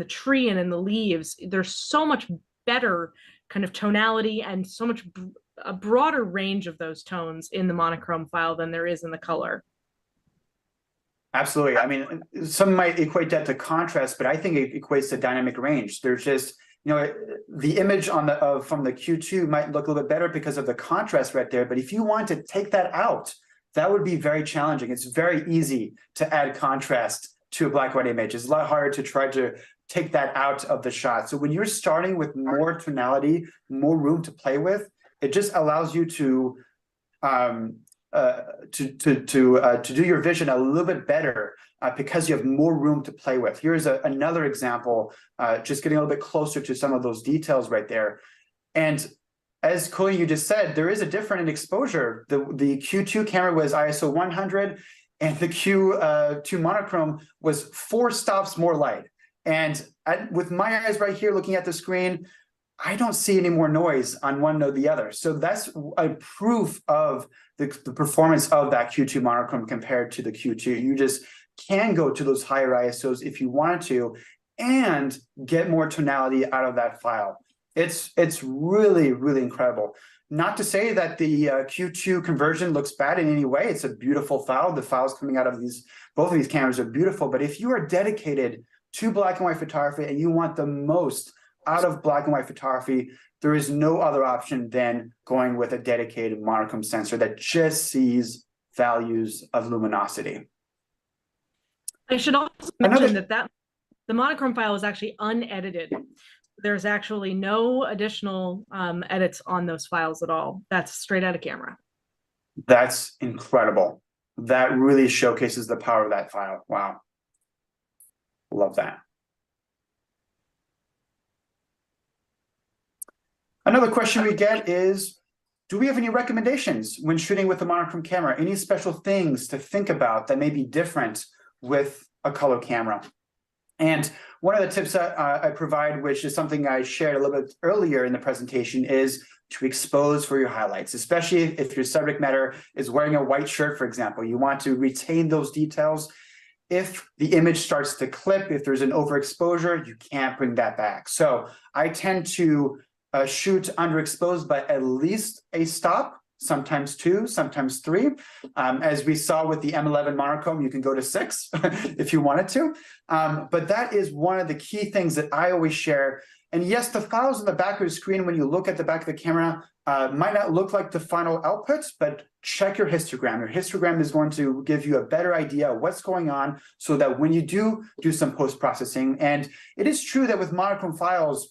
tree and in the leaves, there's so much better kind of tonality and so much a broader range of those tones in the monochrome file than there is in the color. Absolutely. I mean, some might equate that to contrast, but I think it equates to dynamic range. There's just, you know, the image on the from the Q2 might look a little bit better because of the contrast right there. But if you want to take that out, that would be very challenging. It's very easy to add contrast to a black and white image. It's a lot harder to try to take that out of the shot. So when you're starting with more tonality, more room to play with, it just allows you to do your vision a little bit better because you have more room to play with. Here's another example, just getting a little bit closer to some of those details right there. And as Colleen, you just said, there is a difference in exposure. The Q2 camera was ISO 100 and the Q2 monochrome was 4 stops more light. And with my eyes right here looking at the screen, I don't see any more noise on one or the other. So that's a proof of the performance of that Q2 monochrome compared to the Q2. You just can go to those higher ISOs if you wanted to and get more tonality out of that file. It's really, really incredible. Not to say that the Q2 conversion looks bad in any way. It's a beautiful file. The files coming out of both of these cameras are beautiful. But if you are dedicated to black and white photography and you want the most out of black and white photography, there is no other option than going with a dedicated monochrome sensor that just sees values of luminosity. I should also mention that the monochrome file is actually unedited. There's actually no additional edits on those files at all. That's straight out of camera. That's incredible. That really showcases the power of that file. Wow. Love that. Another question we get is, do we have any recommendations when shooting with a monochrome camera? Any special things to think about that may be different with a color camera? And one of the tips that I provide, which is something I shared a little bit earlier in the presentation, is to expose for your highlights, especially if your subject matter is wearing a white shirt, for example. You want to retain those details. If the image starts to clip, if there's an overexposure, you can't bring that back. So I tend to shoot underexposed by at least a stop, sometimes 2, sometimes 3. As we saw with the M11 monochrome, you can go to 6 if you wanted to. But that is one of the key things that I always share. And yes, the files on the back of the screen, when you look at the back of the camera, might not look like the final outputs, but check your histogram. Your histogram is going to give you a better idea of what's going on so that when you do some post-processing, and it is true that with monochrome files,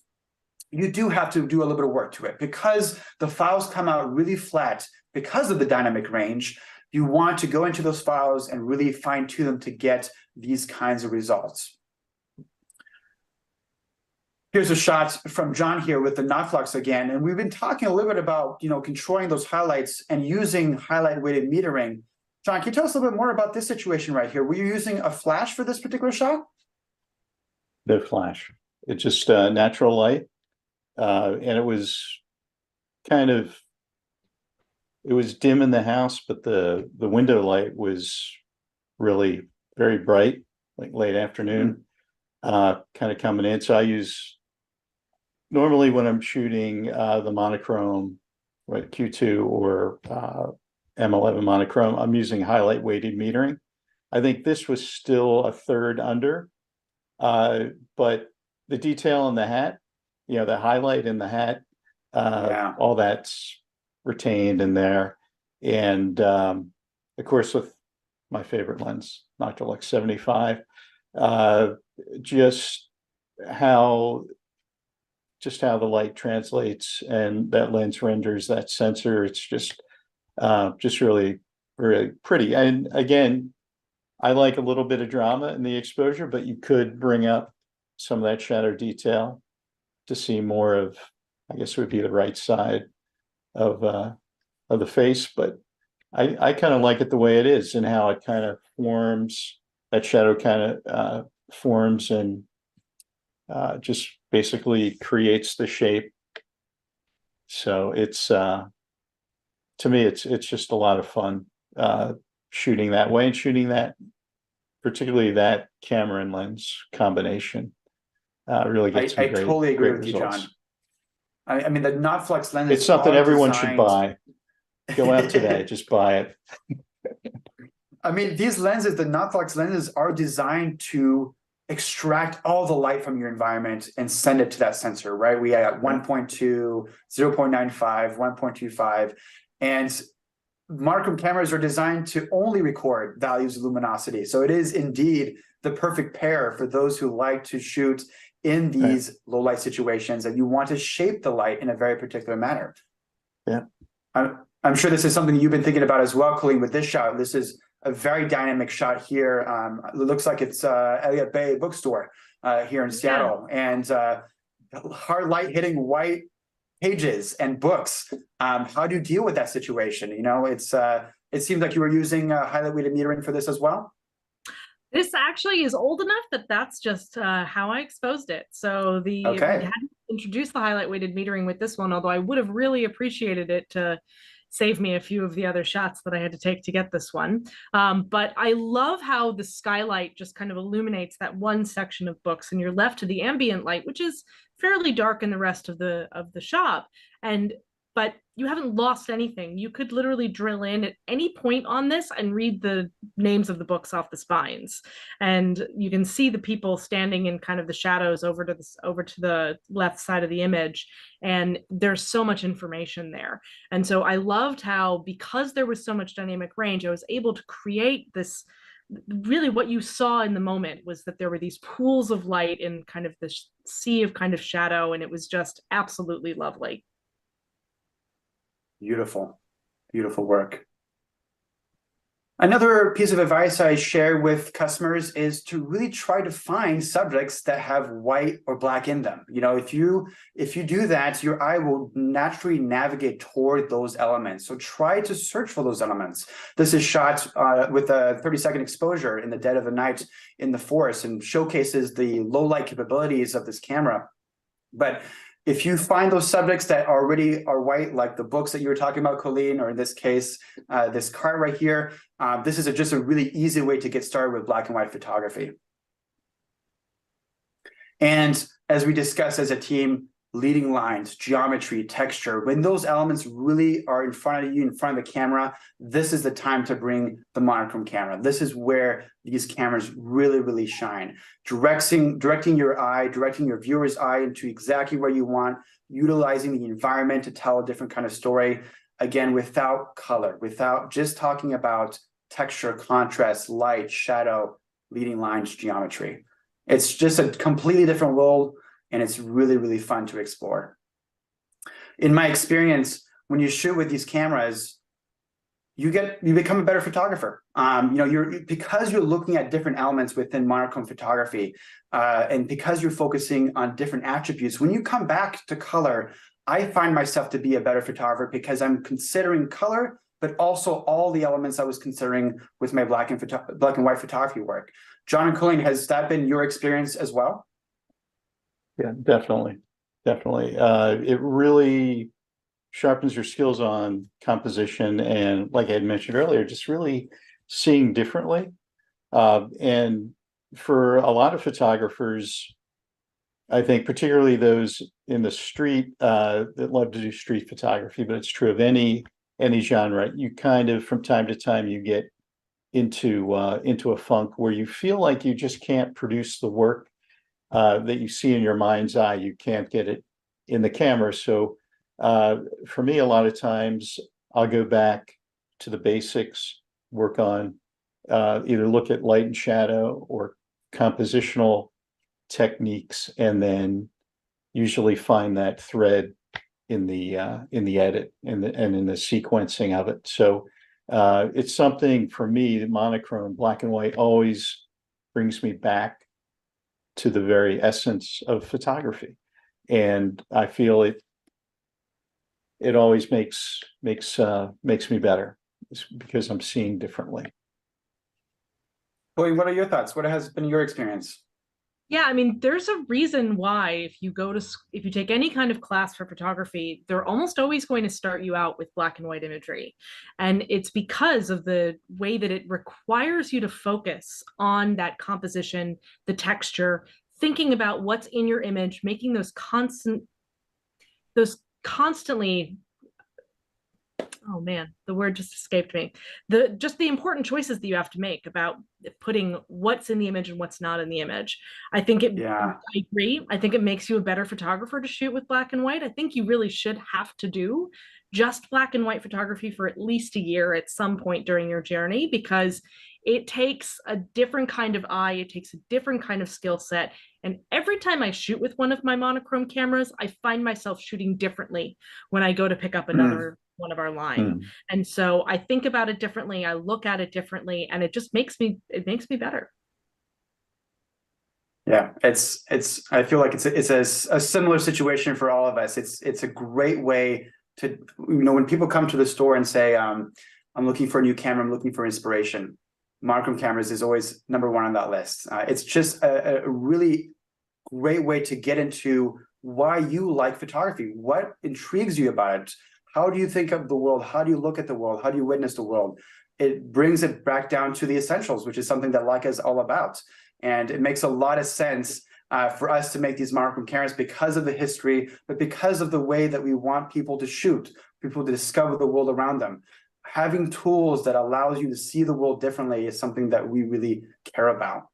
you do have to do a little bit of work to it because the files come out really flat because of the dynamic range. You want to go into those files and really fine tune them to get these kinds of results. Here's a shot from John here with the Notflux again, and we've been talking a little bit about, you know, controlling those highlights and using highlight weighted metering. John, can you tell us a little bit more about this situation right here? Were you using a flash for this particular shot? No flash. It's just natural light, and it was kind of, it was dim in the house, but the window light was really very bright, like late afternoon, kind of coming in. So I use, normally when I'm shooting the monochrome, right, Q2 or M11 monochrome, I'm using highlight weighted metering. I think this was still a third under, but the detail in the hat, you know, the highlight in the hat, all that's retained in there. And of course, with my favorite lens, Noctilux 75, just how the light translates and that lens renders that sensor. It's just really, really pretty. And again, I like a little bit of drama in the exposure, but you could bring up some of that shadow detail to see more of, I guess it would be the right side of the face. But I kind of like it the way it is and how it kind of forms, that shadow kind of forms and just basically creates the shape. So it's to me, it's just a lot of fun shooting that way and shooting that, particularly that camera and lens combination. Really gets I totally agree with you, John. I mean, the Notflux lens. It's something everyone should buy. Go out today, just buy it. I mean, these lenses, the Notflux lenses, are designed to extract all the light from your environment and send it to that sensor, right? We have 1.2, 0.95, 1.25, and monochrome cameras are designed to only record values of luminosity. So it is indeed the perfect pair for those who like to shoot in these low light situations and you want to shape the light in a very particular manner. Yeah. I'm sure this is something you've been thinking about as well, Colleen, with this shot. This is a very dynamic shot here. It looks like it's Elliott Bay bookstore here in Seattle, and hard light hitting white pages and books. How do you deal with that situation? You know, it seems like you were using highlight weighted metering for this as well. This actually is old enough that that's just how I exposed it. So we hadn't introduced the highlight weighted metering with this one, although I would have really appreciated it to save me a few of the other shots that I had to take to get this one. But I love how the skylight just kind of illuminates that one section of books, and you're left to the ambient light, which is fairly dark in the rest of the shop. But you haven't lost anything. You could literally drill in at any point on this and read the names of the books off the spines. And you can see the people standing in kind of the shadows over to the left side of the image. And there's so much information there. And so I loved how, because there was so much dynamic range, I was able to create this. Really what you saw in the moment was that there were these pools of light in kind of this sea of kind of shadow. And it was just absolutely lovely. Beautiful, beautiful work. Another piece of advice I share with customers is to really try to find subjects that have white or black in them. You know, if you do that, your eye will naturally navigate toward those elements. So try to search for those elements. This is shot with a 30-second exposure in the dead of the night in the forest and showcases the low light capabilities of this camera. But if you find those subjects that already are white, like the books that you were talking about, Colleen, or in this case, this card right here, this is just a really easy way to get started with black and white photography. And as we discussed as a team, leading lines, geometry, texture, when those elements really are in front of you, in front of the camera, this is the time to bring the monochrome camera. This is where these cameras really, really shine. Directing your eye, directing your viewer's eye into exactly where you want, utilizing the environment to tell a different kind of story. Again, without color, without just talking about texture, contrast, light, shadow, leading lines, geometry. It's just a completely different world. and it's really, really fun to explore. In my experience, when you shoot with these cameras, you become a better photographer. Because you're looking at different elements within monochrome photography, and because you're focusing on different attributes, when you come back to color, I find myself to be a better photographer because I'm considering color, but also all the elements I was considering with my black and white photography work. John and Colleen, has that been your experience as well? Yeah, definitely. It really sharpens your skills on composition and, like I had mentioned earlier, just really seeing differently. And for a lot of photographers, I think particularly those in the street that love to do street photography, but it's true of any genre, you kind of from time to time you get into a funk where you feel like you just can't produce the work that you see in your mind's eye. You can't get it in the camera. So for me, a lot of times I'll go back to the basics, work on either look at light and shadow or compositional techniques, and then usually find that thread in the edit and in the sequencing of it. So it's something for me, the monochrome, black and white, always brings me back to the very essence of photography, and I feel it always makes me better because I'm seeing differently. Chloe, what are your thoughts? What has been your experience? Yeah, I mean, there's a reason why if you take any kind of class for photography, they're almost always going to start you out with black and white imagery. And it's because of the way that it requires you to focus on that composition, the texture, thinking about what's in your image, making those constantly, oh man, the word just escaped me. The important choices that you have to make about putting what's in the image and what's not in the image. I agree. I think it makes you a better photographer to shoot with black and white. I think you really should have to do just black and white photography for at least a year at some point during your journey, because it takes a different kind of eye, it takes a different kind of skill set. And every time I shoot with one of my monochrome cameras, I find myself shooting differently when I go to pick up another one of our line. And so I think about it differently, I look at it differently, and it just makes me better. Yeah, I feel like it's a similar situation for all of us. It's a great way to, when people come to the store and say, I'm looking for a new camera, I'm looking for inspiration, monochrome cameras is always number one on that list. It's just a really great way to get into why you like photography, what intrigues you about it, how do you think of the world, how do you look at the world, how do you witness the world. It brings it back down to the essentials, which is something that Leica is all about. And it makes a lot of sense for us to make these monochrome cameras because of the history, but because of the way that we want people to shoot, people to discover the world around them. Having tools that allows you to see the world differently is something that we really care about.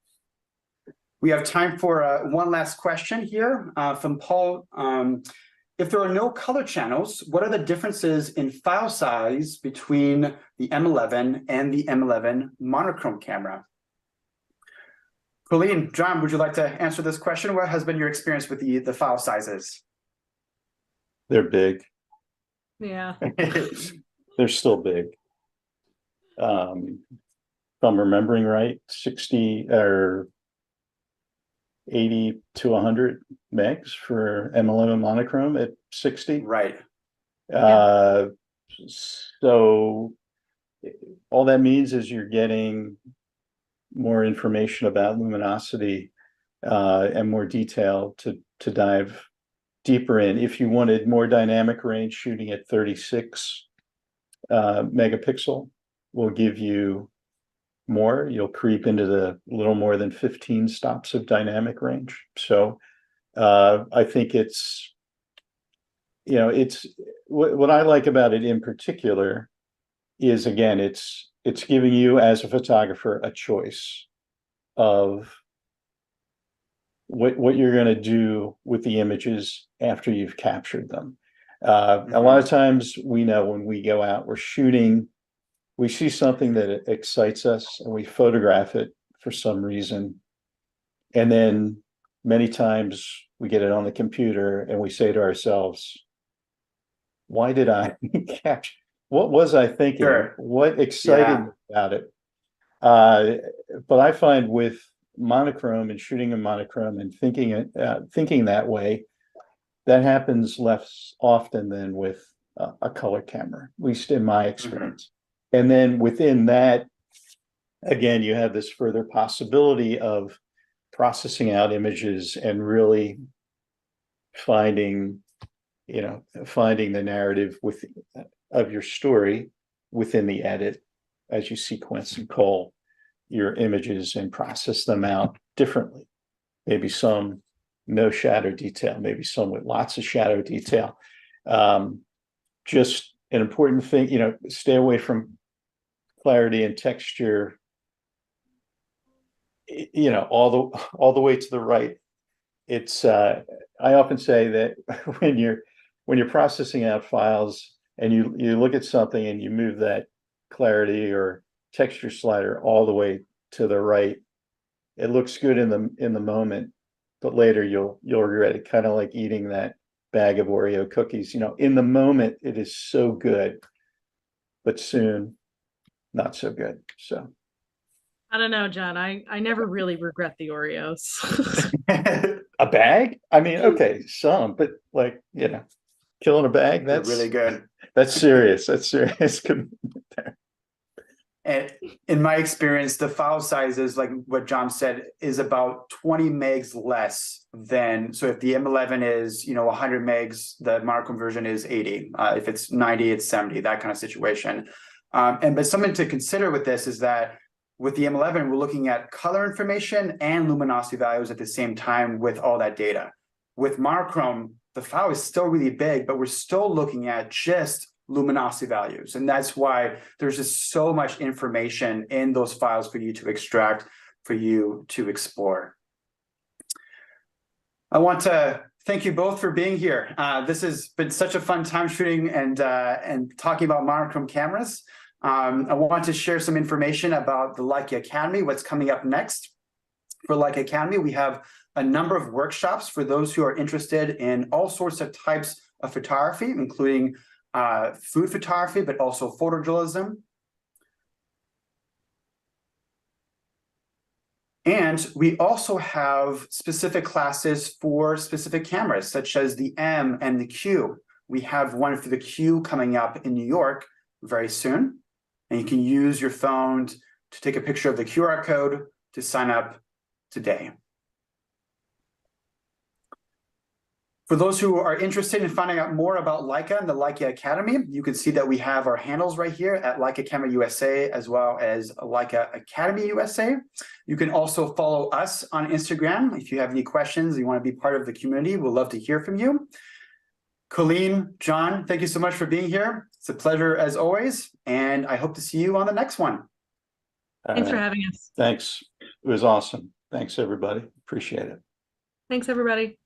We have time for one last question here from Paul. If there are no color channels, what are the differences in file size between the M11 and the M11 monochrome camera? Colleen, John, would you like to answer this question? What has been your experience with the file sizes? They're big. Yeah. They're still big. If I'm remembering right, 60 or 80 to 100 megs for M11 monochrome at 60. Right. So all that means is you're getting more information about luminosity and more detail to dive deeper in. If you wanted more dynamic range, shooting at 36 megapixel will give you more. You'll creep into the little more than 15 stops of dynamic range. So I think it's what I like about it in particular is, again, it's giving you as a photographer a choice of what you're going to do with the images after you've captured them. A lot of times we know when we go out, we're shooting, we see something that excites us and we photograph it for some reason. And then many times we get it on the computer, and we say to ourselves, why did I capture? What was I thinking? Sure. What excited me about it? But I find with monochrome and shooting a monochrome and thinking that way, that happens less often than with a color camera, at least in my experience. And then within that, again, you have this further possibility of processing out images and really finding the narrative of your story within the edit as you sequence and cull your images and process them out differently. Maybe some no shadow detail, maybe some with lots of shadow detail. Just an important thing, stay away from clarity and texture, all the way to the right. It's I often say that when you're processing out files and you look at something and you move that clarity or texture slider all the way to the right, it looks good in the moment, but later you'll regret it. Kind of like eating that bag of Oreo cookies. In the moment it is so good, but soon not so good. So I don't know, John. I never really regret the Oreos. a bag? I mean, okay, some, but killing a bag, They're that's really good. That's serious. That's serious. And in my experience, the file sizes, like what John said, is about 20 megs less than, so if the M11 is, 100 megs, the monochrome version is 80. If it's 90, it's 70, that kind of situation. But something to consider with this is that with the M11, we're looking at color information and luminosity values at the same time with all that data. With monochrome, the file is still really big, but we're still looking at just luminosity values. And that's why there's just so much information in those files for you to extract, for you to explore. I want to thank you both for being here. This has been such a fun time shooting and talking about monochrome cameras. I want to share some information about the Leica Academy, what's coming up next. For Leica Academy, we have a number of workshops for those who are interested in all sorts of types of photography, including food photography, but also photojournalism. And we also have specific classes for specific cameras, such as the M and the Q. We have one for the Q coming up in New York very soon. And you can use your phone to take a picture of the QR code to sign up today. For those who are interested in finding out more about Leica and the Leica Academy, you can see that we have our handles right here at Leica Camera USA, as well as Leica Academy USA. You can also follow us on Instagram. If you have any questions, you want to be part of the community, we'd love to hear from you. Colleen, John, thank you so much for being here. It's a pleasure as always, and I hope to see you on the next one. Thanks for having us. Thanks. It was awesome. Thanks, everybody. Appreciate it. Thanks, everybody.